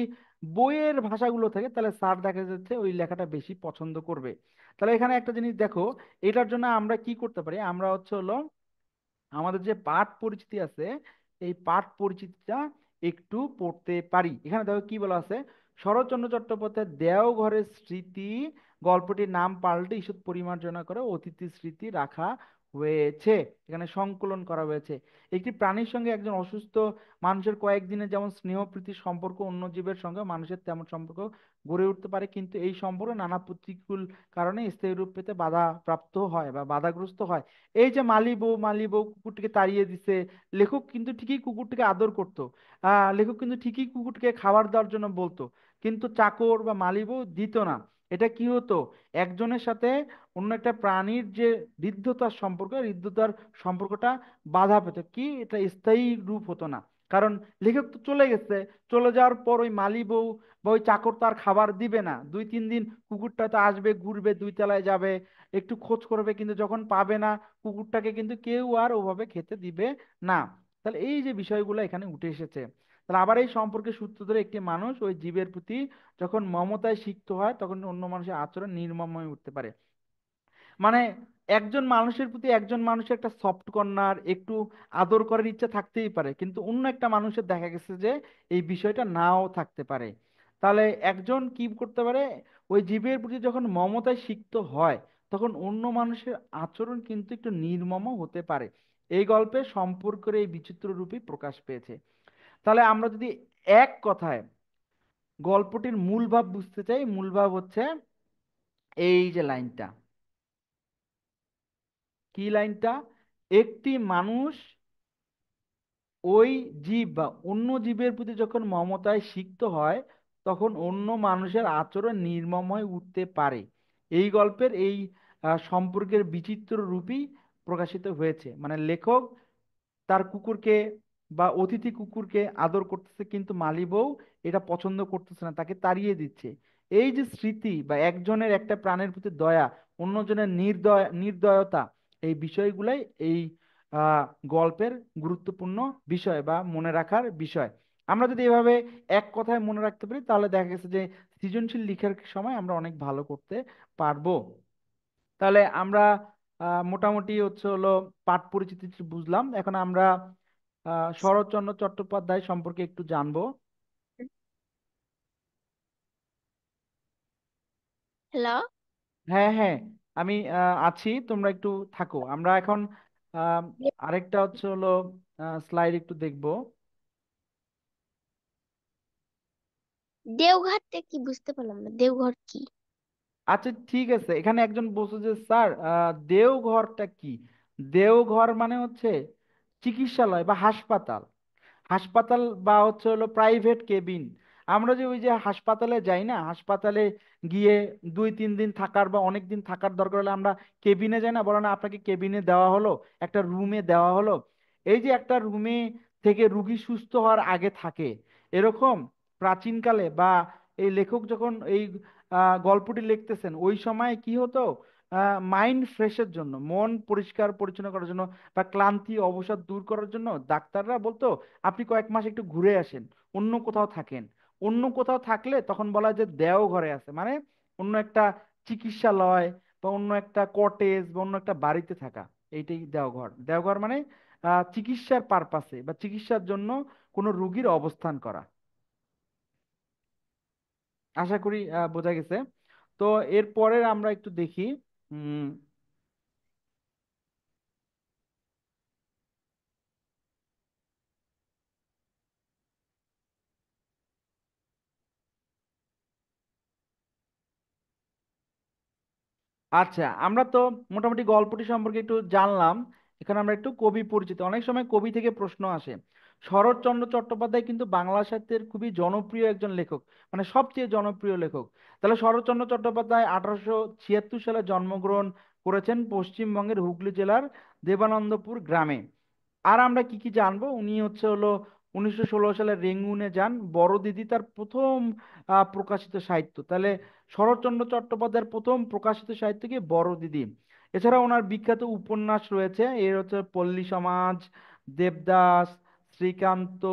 বইয়ের ভাষাগুলো থাকে তাহলে স্যার দেখা যাচ্ছে ওই লেখাটা বেশি পছন্দ করবে। তাহলে এখানে একটা জিনিস দেখো, এটার জন্য আমরা কি করতে পারি? আমরা হচ্ছে হলো আমাদের যে পাঠ পরিচিতি আছে, এই পাঠ পরিচিতিটা একটু পড়তে পারি। এখানে দেখো কি বলা আছে, শরৎচন্দ্র চট্টোপাধ্যায়ের দেওঘরের স্মৃতি গল্পটির নাম পাল্টে ঈষৎ পরিমার্জনা করে অতিথি স্মৃতি রাখা হয়েছে। এখানে সংকলন করা হয়েছে। একটি প্রাণীর সঙ্গে একজন অসুস্থ মানুষের কয়েকদিনের যেমন স্নেহ প্রীতির সম্পর্ক অন্য জীবের সঙ্গে মানুষের তেমন সম্পর্ক গড়ে উঠতে পারে, কিন্তু এই সম্পর্ক নানা প্রতিকূল কারণে স্থায়ী রূপ পেতে বাধা প্রাপ্ত হয় বা বাধাগ্রস্ত হয়। এই যে মালি বউ কুকুরটিকে তাড়িয়ে দিছে, লেখক কিন্তু ঠিকই কুকুরটিকে আদর করতো, লেখক কিন্তু ঠিকই কুকুরটিকে খাবার দেওয়ার জন্য বলতো, কিন্তু চাকর বা মালি বউ দিত না। এটা কি হতো? একজনের সাথে অন্য একটা প্রাণীর যে হৃদ্যতার সম্পর্কটা বাধা পেত, কি এটা স্থায়ী রূপ হতো না। কারণ লেখক তো চলে গেছে, চলে যাওয়ার পর ওই মালি বউ বা ওই চাকর তো আর খাবার দিবে না, 2-3 দিন কুকুরটা তো আসবে, ঘুরবে, 2 তলায় যাবে, একটু খোঁজ করবে, কিন্তু যখন পাবে না কুকুরটাকে কিন্তু কেউ আর ওভাবে খেতে দিবে না। তাহলে এই যে বিষয়গুলো এখানে উঠে এসেছে। তাহলে আবার এই সম্পর্কের সূত্র ধরে একটি মানুষ ওই জীবের প্রতি যখন মমতায় সিক্ত হয় তখন অন্য মানুষের আচরণ নির্মম হয়ে উঠতে পারে। মানে একজন মানুষের প্রতি একজন মানুষের একটা সফট কর্নার, একটু আদর করার ইচ্ছা থাকতেই পারে, কিন্তু অন্য একটা মানুষের দেখা গেছে যে এই বিষয়টা নাও থাকতে পারে। তাহলে একজন কি করতে পারে, ওই জীবের প্রতি যখন মমতায় সিক্ত হয় তখন অন্য মানুষের আচরণ কিন্তু একটু নির্মম হতে পারে। এই গল্পে সম্পর্কের এই বিচিত্র রূপই প্রকাশ পেয়েছে। তাহলে আমরা যদি এক কথায় গল্পটির মূল ভাব বুঝতে চাই, মূল ভাব হচ্ছে এই যে লাইনটা, কি লাইনটা, একটি মানুষ ওই জীব বা অন্য জীবের প্রতি যখন মমতায় সিক্ত হয় তখন অন্য মানুষের আচরণ নির্মম হয়ে উঠতে পারে। এই গল্পের এই সম্পর্কের বিচিত্র রূপই প্রকাশিত হয়েছে। মানে লেখক তার কুকুরকে বা অতিথি কুকুরকে আদর করতেছে, কিন্তু মালি বউ এটা পছন্দ করতেছে না, তাকে তাড়িয়ে দিচ্ছে। এই যে স্মৃতি বা একজনের একটা প্রাণের প্রতি দয়া, অন্যজনের নির্দয়তা, এই বিষয়গুলাই এই আহ গল্পের গুরুত্বপূর্ণ বিষয় বা মনে রাখার বিষয়। আমরা যদি এভাবে এক কথায় মনে রাখতে পারি তাহলে দেখা গেছে যে সৃজনশীল লেখার সময় আমরা অনেক ভালো করতে পারবো। তাহলে আমরা মোটামুটি হচ্ছে হলো পাঠ পরিচিতি বুঝলাম। এখন আমরা শরৎচন্দ্র চট্টোপাধ্যায় সম্পর্কে একটু জানবো। হ্যালো। হ্যাঁ হ্যাঁ, আমি আছি, তোমরা একটু থাকো। আমরা এখন আহ, আরেকটা হচ্ছে হলো স্লাইড একটু দেখবো। দেওঘরটা কি বুঝতে পারলাম না, দেওঘর কি? আচ্ছা ঠিক আছে, এখানে একজন বলছে যে স্যার দেওঘরটা কি। দেওঘর মানে হচ্ছে চিকিৎসালয় বা হাসপাতাল। হাসপাতাল বা হচ্ছে হলো প্রাইভেট কেবিন। আমরা যে ওই যে হাসপাতালে যাই না, হাসপাতালে গিয়ে 2-3 দিন থাকার বা অনেক দিন থাকার দরকার হলে আমরা কেবিনে যাই না, বলো না আপনাকে কেবিনে দেওয়া হলো, একটা রুমে দেওয়া হলো। এই যে একটা রুমে থেকে রুগী সুস্থ হওয়ার আগে থাকে, এরকম প্রাচীনকালে বা এই লেখক যখন এই গল্পটি লিখতেছেন ওই সময় কি হতো, মাইন্ড ফ্রেশের জন্য, মন পরিষ্কার পরিচ্ছন্ন করার জন্য বা ক্লান্তি অবসাদ দূর করার জন্য ডাক্তাররা বলতো আপনি কয়েক মাস একটু ঘুরে আসেন, অন্য কোথাও থাকেন। অন্য কোথাও থাকলে তখন বলা হয় যে দেওঘরে আছে, মানে অন্য একটা চিকিৎসালয় বা অন্য একটা কটেজ বা অন্য একটা বাড়িতে থাকা, এইটাই দেওঘর। দেওঘর মানে চিকিৎসার পারপাসে বা চিকিৎসার জন্য কোনো রুগীর অবস্থান করা। আশা করি বোঝা গেছে। তো এরপরের আমরা একটু দেখি। উম আচ্ছা, আমরা তো মোটামুটি গল্পটি সম্পর্কে একটু জানলাম। এখানে আমরা একটু কবি পরিচিত, অনেক সময় কবি থেকে প্রশ্ন আসে। শরৎচন্দ্র চট্টোপাধ্যায় কিন্তু বাংলা সাহিত্যের খুবই জনপ্রিয় একজন লেখক, মানে সবচেয়ে জনপ্রিয় লেখক। তাহলে শরৎচন্দ্র চট্টোপাধ্যায় 1876 সালে জন্মগ্রহণ করেছেন পশ্চিমবঙ্গের হুগলি জেলার দেবানন্দপুর গ্রামে। আর আমরা কি কি জানবো, উনি হচ্ছে হলো 1916 সালে রেঙ্গুনে যান, বড় দিদি তার প্রথম প্রকাশিত সাহিত্য। তাহলে শরৎচন্দ্র চট্টোপাধ্যায়ের প্রথম প্রকাশিত সাহিত্য কি বড় দিদি। এছাড়া ওনার বিখ্যাত উপন্যাস রয়েছে, এর হচ্ছে পল্লী সমাজ, দেবদাস, শ্রীকান্ত,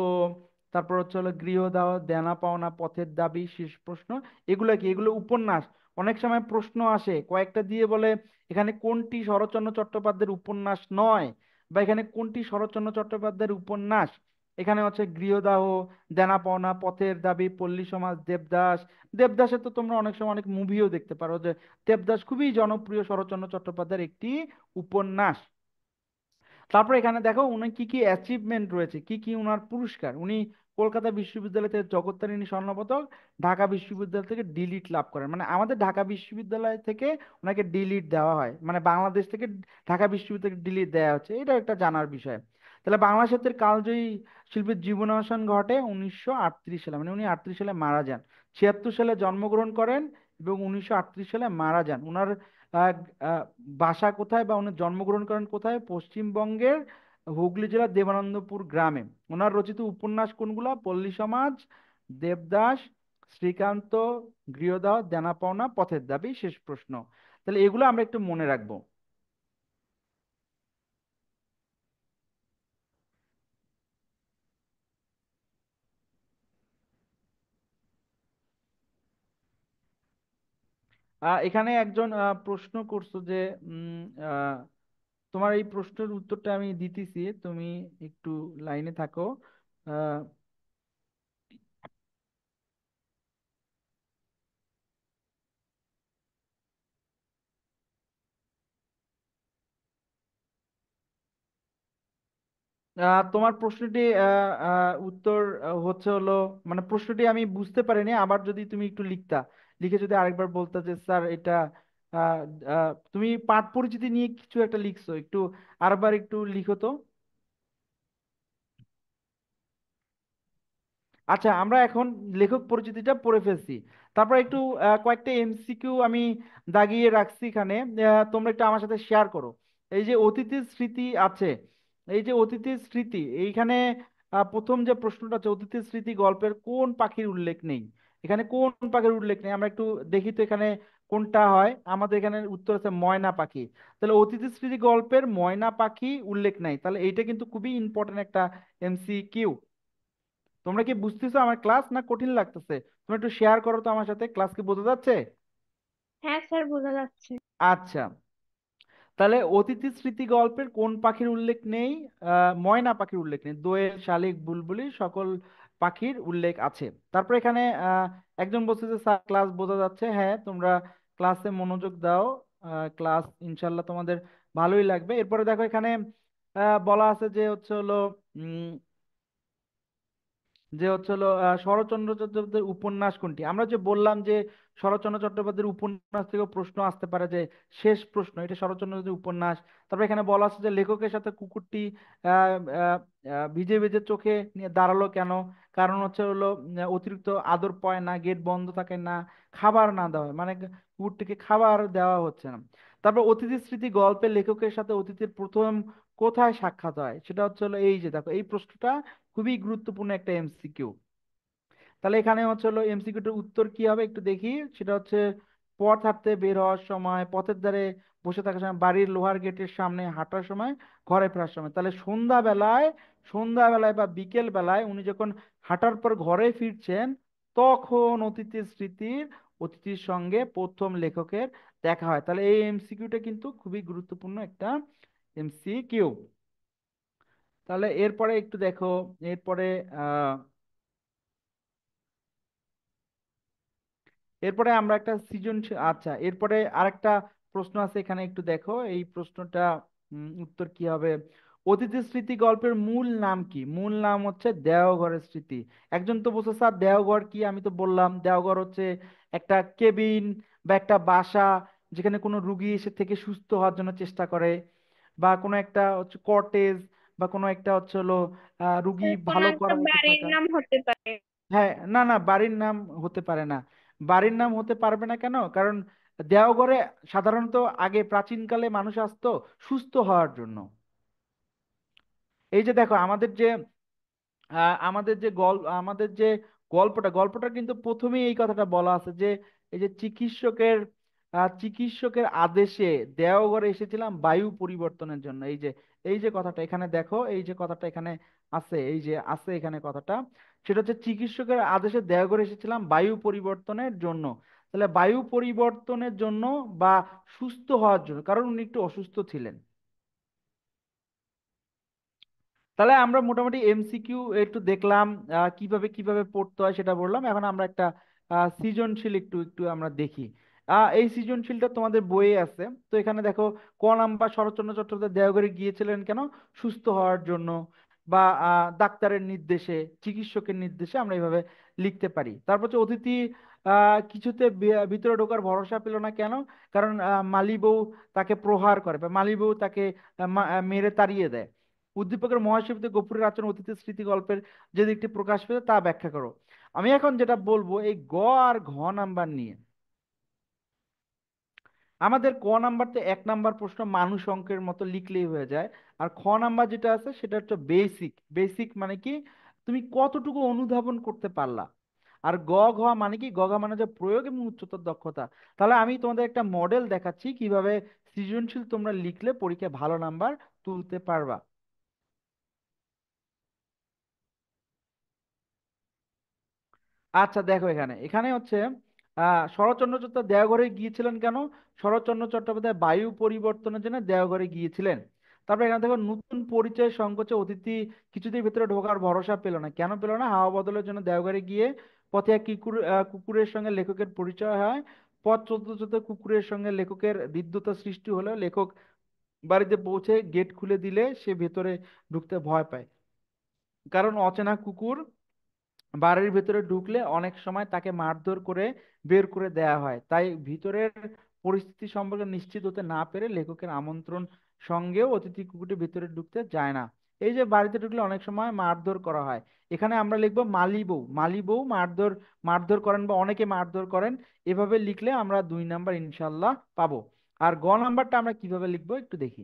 তারপর হচ্ছে হলো গৃহদাহ, দেনা পাওনা, পথের দাবি, শেষ প্রশ্ন। এগুলো কি, এগুলো উপন্যাস। অনেক সময় প্রশ্ন আসে কয়েকটা দিয়ে, বলে এখানে কোনটি শরৎচন্দ্র চট্টোপাধ্যায়ের উপন্যাস নয়, বা এখানে কোনটি শরৎচন্দ্র চট্টোপাধ্যায়ের উপন্যাস। এখানে হচ্ছে গৃহদাহ, দেনা পাওনা, পথের দাবি, পল্লী সমাজ, দেবদাস। দেবদাসে তো তোমরা অনেক সময় অনেক মুভিও দেখতে পারো, যে দেবদাস খুবই জনপ্রিয় শরৎচন্দ্র চট্টোপাধ্যায়ের একটি উপন্যাস। তারপর এখানে দেখো উনি কি কি অ্যাচিভমেন্ট রয়েছে, কি কি উনার পুরস্কার। উনি কলকাতা বিশ্ববিদ্যালয় থেকে জগত্তারিণী স্বর্ণপদক, ঢাকা বিশ্ববিদ্যালয় থেকে ডিলিট লাভ করেন। মানে আমাদের ঢাকা বিশ্ববিদ্যালয় থেকে ওনাকে ডিলিট দেওয়া হয়, মানে বাংলাদেশ থেকে ঢাকা বিশ্ববিদ্যালয় থেকে ডিলিট দেওয়া হচ্ছে, এটা একটা জানার বিষয়। তাহলে বাংলা সাহিত্যের কালজয়ী শিল্পীর জীবনাবসান ঘটে 1938 সালে, মানে উনি 38 সালে মারা যান। 76 সালে জন্মগ্রহণ করেন এবং 1938 সালে মারা যান। উনার আহ, আহ, বাসা কোথায় বা উনি জন্মগ্রহণ করেন কোথায়, পশ্চিমবঙ্গের হুগলি জেলার দেবানন্দপুর গ্রামে। ওনার রচিত উপন্যাস কোনগুলা, পল্লী সমাজ, দেবদাস, শ্রীকান্ত, গৃহদাহ, দেনা পাওনা, পথের দাবি, শেষ প্রশ্ন। তাহলে এগুলো আমরা একটু মনে রাখবো। এখানে একজন প্রশ্ন করছো যে উম, আহ, তোমার এই প্রশ্নের উত্তরটা আমি দিতেছি, তুমি একটু লাইনে থাকো। আহ, তোমার প্রশ্নটি উত্তর হচ্ছে হলো, মানে প্রশ্নটি আমি বুঝতে পারিনি, আবার যদি তুমি একটু লিখতা, লিখে যদি আরেকবার বলতা যে স্যার এটা আহ, তুমি পাঠ পরিচিতি নিয়ে কিছু একটা লিখছো, একটু আরেকবার একটু লিখো তো। আচ্ছা, আমরা এখন লেখক পরিচিতিটা পড়ে ফেলছি, তারপর একটু কয়েকটা এমসিকিউ আমি দাগিয়ে রাখছি এখানে, তোমরা একটু আমার সাথে শেয়ার করো। এই যে অতীতের স্মৃতি আছে, এই যে অতীতের স্মৃতি এইখানে প্রথম যে প্রশ্নটা আছে, অতীতের স্মৃতি গল্পের কোন পাখির উল্লেখ নেই? এখানে কোন পাখির উল্লেখ নেই আমরা একটু দেখি তো, এখানে কোনটা হয়? আমাদের এখানে উত্তর আছে ময়না পাখি। তাহলে অতীতের স্মৃতি গল্পের ময়না পাখি উল্লেখ নাই, তাহলে এইটা কিন্তু খুবই ইম্পর্টেন্ট একটা এমসিকিউ। তোমরা কি বুঝতেছো আমার ক্লাস, না কঠিন লাগতেছে? তুমি একটু শেয়ার করো তো আমার সাথে, ক্লাস কি বোঝা যাচ্ছে? হ্যাঁ স্যার, বোঝা যাচ্ছে। আচ্ছা, তাহলে অতিথি স্মৃতি গল্পের কোন পাখির উল্লেখ নেই? ময়না পাখির উল্লেখ নেই, দোয়েল, শালিক, বুলবুলি সকল পাখির উল্লেখ আছে। তারপর এখানে একজন বলছে যে স্যার ক্লাস বোঝা যাচ্ছে। হ্যাঁ, তোমরা ক্লাসে মনোযোগ দাও, ক্লাস ইনশাল্লাহ তোমাদের ভালোই লাগবে। এরপরে দেখো এখানে বলা আছে যে হচ্ছে হলো শরৎচন্দ্র চট্টোপাধ্যায়ের উপন্যাস কোনটি? আমরা যে বললাম যে শরৎচন্দ্র চট্টোপাধ্যায়ের উপন্যাস থেকে প্রশ্ন আসতে পারে, যে শেষ প্রশ্ন এটা শরৎচন্দ্রের উপন্যাস। তারপরে এখানে বলা আছে যে লেখকের সাথে কুকুরটি আহ, আহ, ভিজে ভিজে চোখে নিয়ে দাঁড়ালো কেন? কারণ হচ্ছে হলো অতিরিক্ত আদর পায় না, গেট বন্ধ থাকে না, খাবার না দেওয়া হয়, মানে কুকুরটিকে খাবার দেওয়া হচ্ছে না। তারপর অতিথি স্মৃতি গল্পের লেখকের সাথে অতিথির প্রথম কোথায় সাক্ষাৎ হয়? সেটা হচ্ছে হলো, এই যে দেখো এই প্রশ্নটা খুবই গুরুত্বপূর্ণ একটা এমসিকিউ। তাহলে এখানে হচ্ছে হলো এমসিকিউটার উত্তর কি হবে একটু দেখি। সেটা হচ্ছে পথ হাঁটতে বের হওয়ার সময়, পথের ধারে বসে থাকার সময়, বাড়ির লোহার গেটের সামনে হাঁটার সময়, ঘরে ফেরার সময়। তাহলে সন্ধ্যাবেলায় বা বিকেল বেলায় উনি যখন হাঁটার পর ঘরে ফিরছেন, তখন অতিথির সঙ্গে প্রথম লেখকের দেখা হয়। তাহলে এই এমসিকিউটা কিন্তু খুবই গুরুত্বপূর্ণ একটা এমসিকিউ। তাহলে এরপরে একটু দেখো, এরপরে আহ এরপরে আমরা একটা সৃজনশীল, আচ্ছা এরপরে আরেকটা প্রশ্ন আছে এখানে, একটু দেখো এই প্রশ্নটা উত্তর কি হবে? অতিথি স্মৃতি গল্পের মূল নাম কি? মূল নাম হচ্ছে দেওঘরের স্মৃতি। একজন তো বলছে স্যার দেওঘর কি? আমি তো বললাম দেওঘর হচ্ছে একটা কেবিন বা একটা বাসা, যেখানে কোনো রুগী এসে থেকে সুস্থ হওয়ার জন্য চেষ্টা করে, বা কোনো একটা হচ্ছে কটেজ, বা কোনো একটা হচ্ছে হলো রুগী স্যার, কোন ভালো একটা করার মতো বাড়ির থাকা। নাম হতে পারে। হ্যাঁ, না না, বাড়ির নাম হতে পারে না। বাড়ির নাম হতে পারবে না কেন? কারণ দেওঘরে সাধারণত আগে প্রাচীনকালে মানুষ আসতো সুস্থ হওয়ার জন্য। এই যে দেখো আমাদের যে গল্পটা কিন্তু প্রথমেই এই কথাটা বলা আছে যে এই যে চিকিৎসকের আদেশে দেওঘরে এসেছিলাম বায়ু পরিবর্তনের জন্য। এই যে কথাটা এখানে দেখো, এই যে কথাটা এখানে আছে, এই যে আছে এখানে কথাটা, সেটা হচ্ছে চিকিৎসকের আদেশে দেওঘরে এসেছিলাম বায়ু পরিবর্তনের জন্য। তাহলে বায়ু পরিবর্তনের জন্য বা সুস্থ হওয়ার জন্য, কারণ উনি একটু অসুস্থ ছিলেন। তাহলে আমরা মোটামুটি এমসিকিউ একটু দেখলাম, কিভাবে কিভাবে পড়তে হয় সেটা বললাম। এখন আমরা একটা সৃজনশীল একটু একটু আমরা দেখি। এই সৃজনশীলটা তোমাদের বইয়ে আছে। তো এখানে দেখো, ক নাম্বার, শরৎচন্দ্র চট্টোপাধ্যায় দেওঘরে গিয়েছিলেন কেন? সুস্থ হওয়ার জন্য, বা ডাক্তারের নির্দেশে, চিকিৎসকের নির্দেশে আমরা এইভাবে লিখতে পারি। তারপর হচ্ছে অতিথি কিছুতে ভিতরে ঢোকার ভরসা পেল না কেন? কারণ মালি বউ তাকে প্রহার করে, বা মালি বউ তাকে মেরে তাড়িয়ে দেয়। উদ্দীপকের মহাশিবতে গফুরের আচরণ অতীতের স্মৃতি গল্পের যে দিকটি প্রকাশ পেয়েছে তা ব্যাখ্যা করো। আমি এখন যেটা বলবো এই গ আর ঘ নাম্বার নিয়ে। আমাদের ক নাম্বারতে 1 নাম্বার প্রশ্ন মানুষ অঙ্কের মতো লিখলেই হয়ে যায়। আর খ নাম্বার যেটা আছে সেটা হচ্ছে বেসিক। বেসিক মানে কি? তুমি কতটুকু অনুধাবন করতে পারলা। আর গ ঘ মানে কি? গ ঘ মানে যে প্রয়োগ এবং উচ্চতর দক্ষতা। তাহলে আমি তোমাদের একটা মডেল দেখাচ্ছি কিভাবে সৃজনশীল তোমরা লিখলে পরীক্ষায় ভালো নাম্বার তুলতে পারবা। আচ্ছা দেখো, এখানে এখানে হচ্ছে শরৎচন্দ্র চট্টোপাধ্যায় দেওঘরে গিয়েছিলেন কেন? শরৎচন্দ্র চট্টোপাধ্যায় বায়ু পরিবর্তনের জন্য দেওঘরে গিয়েছিলেন। তারপরে এখানে দেখো, নতুন পরিচয় সংকোচে অতিথি কিছুদিন ভিতরে ঢোকার ভরসা পেল না। কেন পেল না? হাওয়া বদলের জন্য দেওঘরে গিয়ে পথে এক কুকুরের সঙ্গে লেখকের পরিচয় হয়। পথ চলতে চলতে কুকুরের সঙ্গে লেখকের হৃদ্যতা সৃষ্টি হলেও লেখক বাড়িতে পৌঁছে গেট খুলে দিলে সে ভেতরে ঢুকতে ভয় পায়, কারণ অচেনা কুকুর বাড়ির ভেতরে ঢুকলে অনেক সময় তাকে মারধর করে বের করে দেয়া হয়। তাই ভিতরের পরিস্থিতি সম্পর্কে নিশ্চিত হতে না পেরে লেখকের আমন্ত্রণ সঙ্গেও অতিথি কুকুরটি ভিতরে ঢুকতে যায় না। এই যে বাড়িতে ঢুকলে অনেক সময় মারধর করা হয়, এখানে আমরা লিখবো মালি বউ। মালি বউ মারধর মারধর করেন বা অনেকে মারধর করেন। এভাবে লিখলে আমরা 2 নাম্বার ইনশাল্লাহ পাবো। আর গ নাম্বারটা আমরা কিভাবে লিখবো একটু দেখি।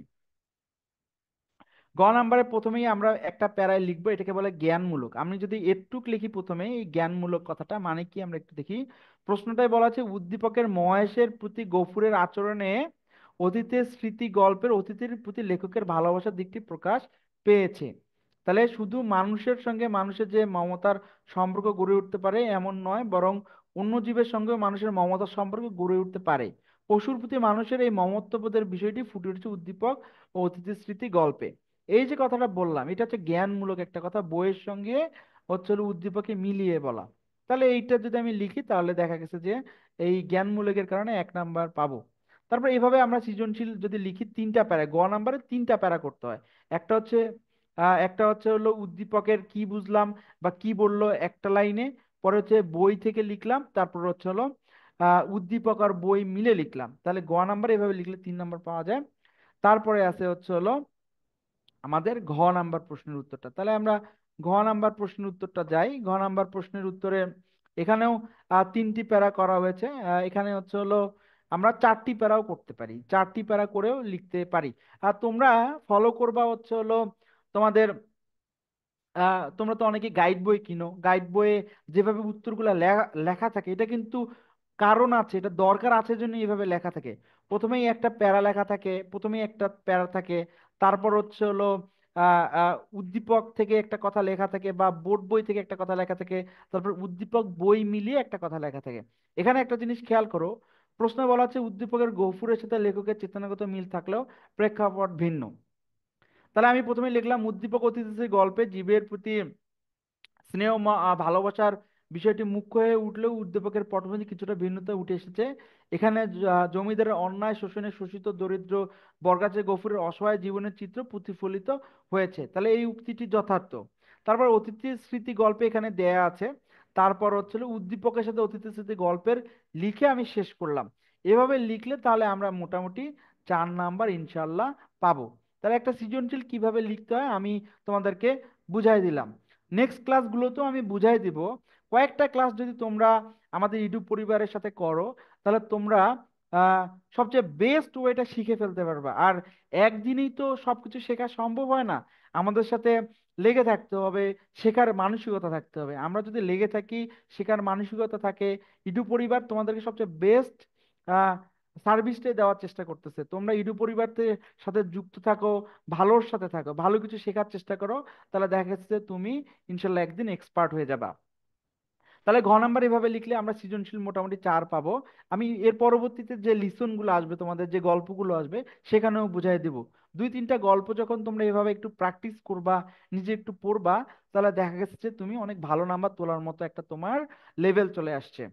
গ নাম্বারে প্রথমেই আমরা একটা প্যারায় লিখবো, এটাকে বলে জ্ঞানমূলক। আমি যদি এটুক লিখি প্রথমে এই জ্ঞানমূলক কথাটা মানে কি আমরা একটু দেখি। প্রশ্নটাই বলা আছে উদ্দীপকের মহেশের প্রতি গফুরের আচরণে অতীতের স্মৃতি গল্পের অতীতের প্রতি লেখকের ভালোবাসার দিকটি প্রকাশ পেয়েছে। তাহলে শুধু মানুষের সঙ্গে মানুষের যে মমতার সম্পর্ক গড়ে উঠতে পারে এমন নয়, বরং অন্য জীবের সঙ্গেও মানুষের মমতার সম্পর্ক গড়ে উঠতে পারে। পশুর প্রতি মানুষের এই মমত্ববোধের বিষয়টি ফুটে উঠেছে উদ্দীপক ও অতীতের স্মৃতি গল্পে। এই যে কথাটা বললাম এটা হচ্ছে জ্ঞানমূলক একটা কথা, বইয়ের সঙ্গে হচ্ছে হলো উদ্দীপকে মিলিয়ে বলা। তাহলে এইটা যদি আমি লিখি তাহলে দেখা গেছে যে এই জ্ঞানমূলকের কারণে 1 নাম্বার পাবো। তারপর এইভাবে আমরা সৃজনশীল যদি লিখি 3টা প্যারা, গ নাম্বারে 3টা প্যারা করতে হয়। একটা হচ্ছে একটা হচ্ছে হলো উদ্দীপকের কি বুঝলাম বা কি বললো একটা লাইনে, পরে হচ্ছে বই থেকে লিখলাম, তারপর হচ্ছে হলো উদ্দীপক আর বই মিলে লিখলাম। তাহলে গ নাম্বার এভাবে লিখলে 3 নাম্বার পাওয়া যায়। তারপরে আছে হচ্ছে হলো আমাদের ঘ নাম্বার প্রশ্নের উত্তরটা। তাহলে আমরা ঘ নাম্বার প্রশ্নের উত্তরটা যাই। ঘ নাম্বার প্রশ্নের উত্তরে এখানেও 3টি প্যারা করা হয়েছে। এখানে হচ্ছে হলো আমরা 4টি প্যারাও করতে পারি, 4টি প্যারা করেও লিখতে পারি। আর তোমরা ফলো করবা হচ্ছে হলো তোমাদের তোমরা তো অনেকে গাইড বই কিনো, গাইড বইয়ে যেভাবে উত্তরগুলো লেখা লেখা থাকে এটা কিন্তু কারণ আছে, এটা দরকার আছে জন্য এইভাবে লেখা থাকে। প্রথমেই একটা প্যারা লেখা থাকে, প্রথমেই একটা প্যারা থাকে, তারপর হচ্ছে হলো উদ্দীপক থেকে একটা কথা লেখা থাকে বা বোর্ড বই থেকে একটা কথা লেখা থাকে, তারপর উদ্দীপক বই মিলিয়ে একটা কথা লেখা থাকে। এখানে একটা জিনিস খেয়াল করো, প্রশ্ন বলা হচ্ছে উদ্দীপকের গফুরের সাথে লেখকের চেতনাগত মিল থাকলেও প্রেক্ষাপট ভিন্ন। তাহলে আমি প্রথমে লিখলাম উদ্দীপক অতিথি গল্পে জীবের প্রতি স্নেহ ভালোবাসার বিষয়টি মুখ্য হয়ে উঠলেও উদ্দীপকের পটভূমি কিছুটা ভিন্নতা উঠে এসেছে। এখানে জমিদারের অন্যায় শোষণে শোষিত দরিদ্র বর্গাচে গফুরের অসহায় জীবনের চিত্র প্রতিফলিত হয়েছে। তাহলে এই উক্তিটি যথার্থ। তারপর অতিথির স্মৃতি গল্পে এখানে দেয়া আছে। তারপর হচ্ছিল উদ্দীপকের সাথে অতিথি স্মৃতি গল্পের লিখে আমি শেষ করলাম। এভাবে লিখলে তাহলে আমরা মোটামুটি 4 নাম্বার ইনশাল্লাহ পাবো। তাহলে একটা সৃজনশীল কিভাবে লিখতে হয় আমি তোমাদেরকে বুঝাই দিলাম। নেক্সট ক্লাসগুলোতেও আমি বুঝাই দিব। কয়েকটা ক্লাস যদি তোমরা আমাদের ইউটিউব পরিবারের সাথে করো তাহলে তোমরা সবচেয়ে বেস্ট ওয়েটা শিখে ফেলতে পারবা। আর একদিনেই তো সবকিছু শেখা সম্ভব হয় না, আমাদের সাথে লেগে থাকতে হবে, শেখার মানসিকতা থাকতে হবে। আমরা যদি লেগে থাকি, শেখার মানসিকতা থাকে, ইউটিউব পরিবার তোমাদেরকে সবচেয়ে বেস্ট সার্ভিসটাই দেওয়ার চেষ্টা করতেছে। তোমরা ইউটিউব পরিবারের সাথে যুক্ত থাকো, ভালোর সাথে থাকো, ভালো কিছু শেখার চেষ্টা করো, তাহলে দেখা যাচ্ছে তুমি ইনশাল্লাহ একদিন এক্সপার্ট হয়ে যাবা। তাহলে ঘ নাম্বার এভাবে লিখলে আমরা সৃজনশীল মোটামুটি 4 পাবো। আমি এর পরবর্তীতে যে লিসন গুলো আসবে, তোমাদের যে গল্পগুলো আসবে সেখানেও বুঝাই দিব। 2-3টা গল্প যখন তোমরা এভাবে একটু প্র্যাকটিস করবা, নিজে একটু পড়বা, তাহলে দেখা গেছে যে তুমি অনেক ভালো নাম্বার তোলার মতো একটা তোমার লেভেল চলে আসছে।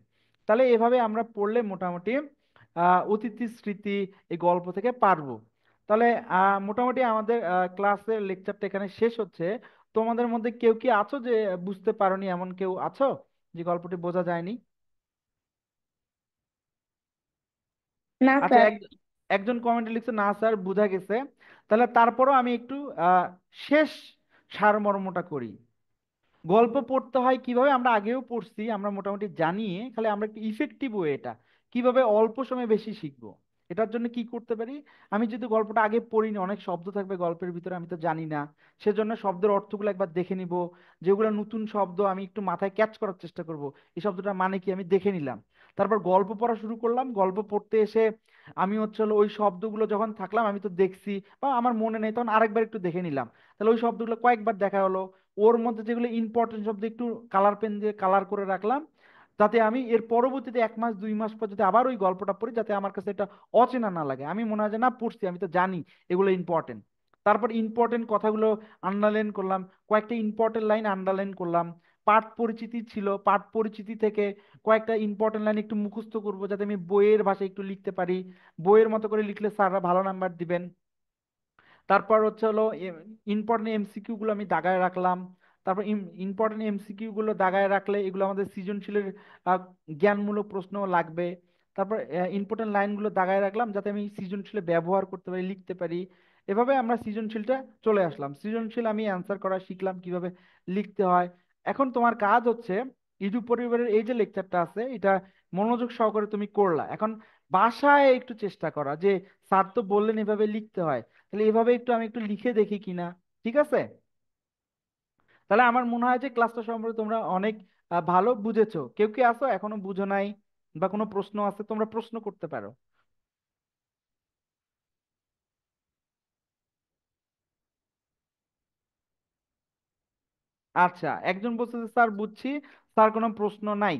তাহলে এভাবে আমরা পড়লে মোটামুটি অতিথি স্মৃতি এই গল্প থেকে পারবো। তাহলে মোটামুটি আমাদের ক্লাসের লেকচারটা এখানে শেষ হচ্ছে। তোমাদের মধ্যে কেউ কি আছো যে বুঝতে পারোনি, এমন কেউ আছো যে গল্পটি বোঝা যায়নি? না আচ্ছা, স্যার। একজন কমেন্টে লিখছে না স্যার বোঝা গেছে। তাহলে তারপরও আমি একটু শেষ সারমর্মটা করি। গল্প পড়তে হয় কিভাবে আমরা আগেও পড়ছি, আমরা মোটামুটি জানি, খালি আমরা একটু ইফেক্টিভ ওয়ে এটা কিভাবে অল্প সময়ে বেশি শিখবো এটার জন্য কি করতে পারি। আমি যদি গল্পটা আগে পড়িনি, অনেক শব্দ থাকবে গল্পের ভিতরে আমি তো জানি না, সেজন্য শব্দের অর্থগুলো একবার দেখে নিব। যেগুলো নতুন শব্দ আমি একটু মাথায় ক্যাচ করার চেষ্টা করব, এই শব্দটা মানে কি আমি দেখে নিলাম। তারপর গল্প পড়া শুরু করলাম, গল্প পড়তে এসে আমি হচ্ছে হলো ওই শব্দগুলো যখন থাকলাম আমি তো দেখছি বা আমার মনে নেই, তখন আরেকবার একটু দেখে নিলাম। তাহলে ওই শব্দগুলো কয়েকবার দেখা হলো, ওর মধ্যে যেগুলো ইম্পর্টেন্ট শব্দ একটু কালার পেন দিয়ে কালার করে রাখলাম। যাতে আমি এর পরবর্তীতে 1 মাস 2 মাস পর যদি আবার ওই গল্পটা পড়ি, যাতে আমার কাছে এটা অচেনা না লাগে, আমি মনে হয় যে না পড়ছি, আমি তো জানি এগুলো ইম্পর্টেন্ট। তারপর ইম্পর্টেন্ট কথাগুলো আন্ডারলাইন করলাম, কয়েকটা ইম্পর্টেন্ট লাইন আন্ডারলাইন করলাম। পাঠ পরিচিতি ছিল, পাঠ পরিচিতি থেকে কয়েকটা ইম্পর্টেন্ট লাইন একটু মুখস্থ করবো, যাতে আমি বইয়ের ভাষায় একটু লিখতে পারি। বইয়ের মতো করে লিখলে স্যাররা ভালো নাম্বার দিবেন। তারপর হচ্ছে হলো ইম্পর্টেন্ট এমসিকিউ গুলো আমি দাগায় রাখলাম। তারপর ইম্পর্টেন্ট এমসিকিউ গুলো দাগায় রাখলে এগুলো আমাদের সৃজনশীলের আহ, জ্ঞানমূলক প্রশ্ন লাগবে। তারপর ইম্পর্টেন্ট লাইনগুলো দাগায় রাখলাম, যাতে আমি সৃজনশীলে ব্যবহার করতে পারি, লিখতে পারি। এভাবে আমরা সৃজনশীলটা চলে আসলাম। সৃজনশীল আমি অ্যান্সার করা শিখলাম, কিভাবে লিখতে হয়। এখন তোমার কাজ হচ্ছে ইজু পরিবারের এই যে লেকচারটা আছে, এটা মনোযোগ সহকারে তুমি করলা। এখন বাসায় একটু চেষ্টা করা যে স্যার তো বললেন এভাবে লিখতে হয়, তাহলে এভাবে একটু আমি একটু লিখে দেখি কিনা। ঠিক আছে? তাহলে আমার মনে হয় যে ক্লাসটা সম্পর্কে তোমরা অনেক ভালো বুঝেছো। কেউ কি আসো এখনো বুঝো নাই বা কোনো প্রশ্ন আছে, তোমরা প্রশ্ন করতে পারো। আচ্ছা, একজন বলছে যে স্যার বুঝছি, স্যার কোনো প্রশ্ন নাই।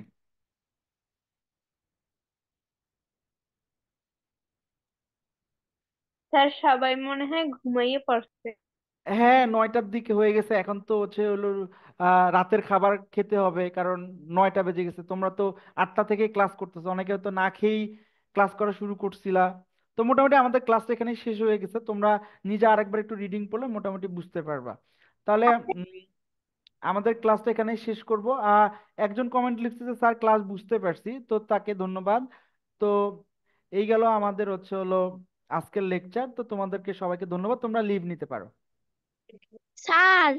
স্যার সবাই মনে হয় ঘুমাইয়ে পড়ছে। হ্যাঁ, 9টার দিকে হয়ে গেছে, এখন তো হচ্ছে হলো রাতের খাবার খেতে হবে, কারণ 9টা বেজে গেছে। তোমরা তো 8টা থেকে ক্লাস করতেছো, অনেকে তো না খেয়েই ক্লাস করা শুরু করছিলা। তো মোটামুটি আমাদের ক্লাসটা এখানে শেষ হয়ে গেছে। তোমরা নিজে আরেকবার একটু রিডিং পড়লে মোটামুটি বুঝতে পারবা। তাহলে আমাদের ক্লাসটা এখানে শেষ করব। একজন কমেন্ট লিখছে যে স্যার ক্লাস বুঝতে পারছি, তো তাকে ধন্যবাদ। তো এই গেল আমাদের হচ্ছে হলো আজকের লেকচার। তো তোমাদেরকে সবাইকে ধন্যবাদ, তোমরা লিভ নিতে পারো। স্যার,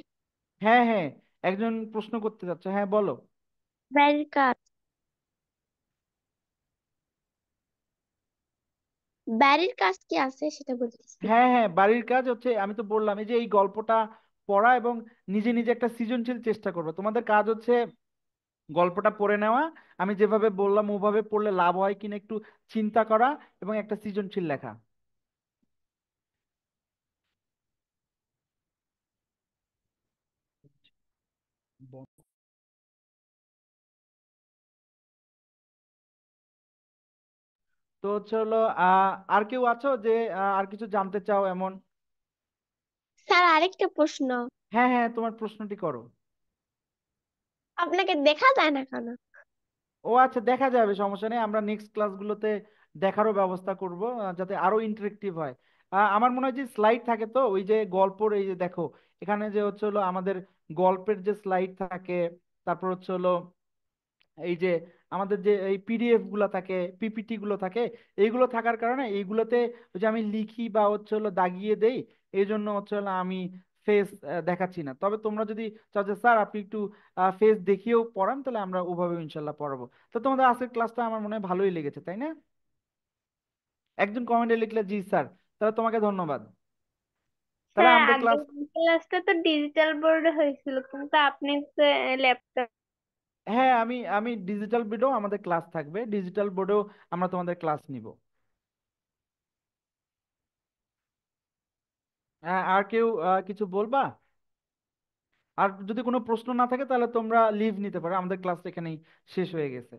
হ্যাঁ হ্যাঁ, একজন প্রশ্ন করতে চাচ্ছে, হ্যাঁ বলো। বাড়ির কাজ, বাড়ির কাজ কি আছে সেটা বলতেছি। হ্যাঁ হ্যাঁ, বাড়ির কাজ হচ্ছে আমি তো বললাম এই যে এই গল্পটা পড়া এবং নিজে নিজে একটা সৃজনশীল চেষ্টা করবে। তোমাদের কাজ হচ্ছে গল্পটা পড়ে নেওয়া, আমি যেভাবে বললাম ওভাবে পড়লে লাভ হয় কিনা একটু চিন্তা করা, এবং একটা সৃজনশীল লেখা। তো হচ্ছে হলো আর কেউ আছো যে আর কিছু জানতে চাও এমন? স্যার, আরেকটা প্রশ্ন। হ্যাঁ হ্যাঁ, তোমার প্রশ্নটি করো। আপনাকে দেখা যায় না কেন? ও আচ্ছা, দেখা যাবে, সমস্যা নেই। আমরা নেক্সট ক্লাসগুলোতে দেখারও ব্যবস্থা করব, যাতে আরো ইন্টারেক্টিভ হয়। আমার মনে হয় যে স্লাইড থাকে, তো ওই যে গল্পর এই যে দেখো এখানে যে হচ্ছে হলো আমাদের গল্পের যে স্লাইড থাকে, তারপর হচ্ছে হলো এই যে আমাদের যে এই পিডিএফ গুলা থাকে, পিপিটি গুলো থাকে, এইগুলো থাকার কারণে এইগুলোতে ওই যে আমি লিখি বা হচ্ছে হলো দাগিয়ে দেই, এই জন্য হচ্ছে হলো আমি ফেস দেখাচ্ছি না। তবে তোমরা যদি চাও যে স্যার আপনি একটু ফেস দেখিয়েও পড়ান, তাহলে আমরা ওভাবে ইনশাল্লাহ পড়াবো। তো তোমাদের আজকের ক্লাসটা আমার মনে হয় ভালোই লেগেছে, তাই না? একজন কমেন্টে লিখলে জি স্যার, তাহলে তোমাকে ধন্যবাদ। তাহলে স্যার, আমাদের আগের ক্লাস, ক্লাসটা তো ডিজিটাল বোর্ডে হয়েছিল, কিন্তু আপনি তো ল্যাপটপ। হ্যাঁ আমি আমি ডিজিটাল বোর্ডেও আমাদের ক্লাস থাকবে, ডিজিটাল বোর্ডেও আমরা তোমাদের ক্লাস নিব। আর কেউ কিছু বলবা? আর যদি কোনো প্রশ্ন না থাকে তাহলে তোমরা লিভ নিতে পারো, আমাদের ক্লাস এখানেই শেষ হয়ে গেছে।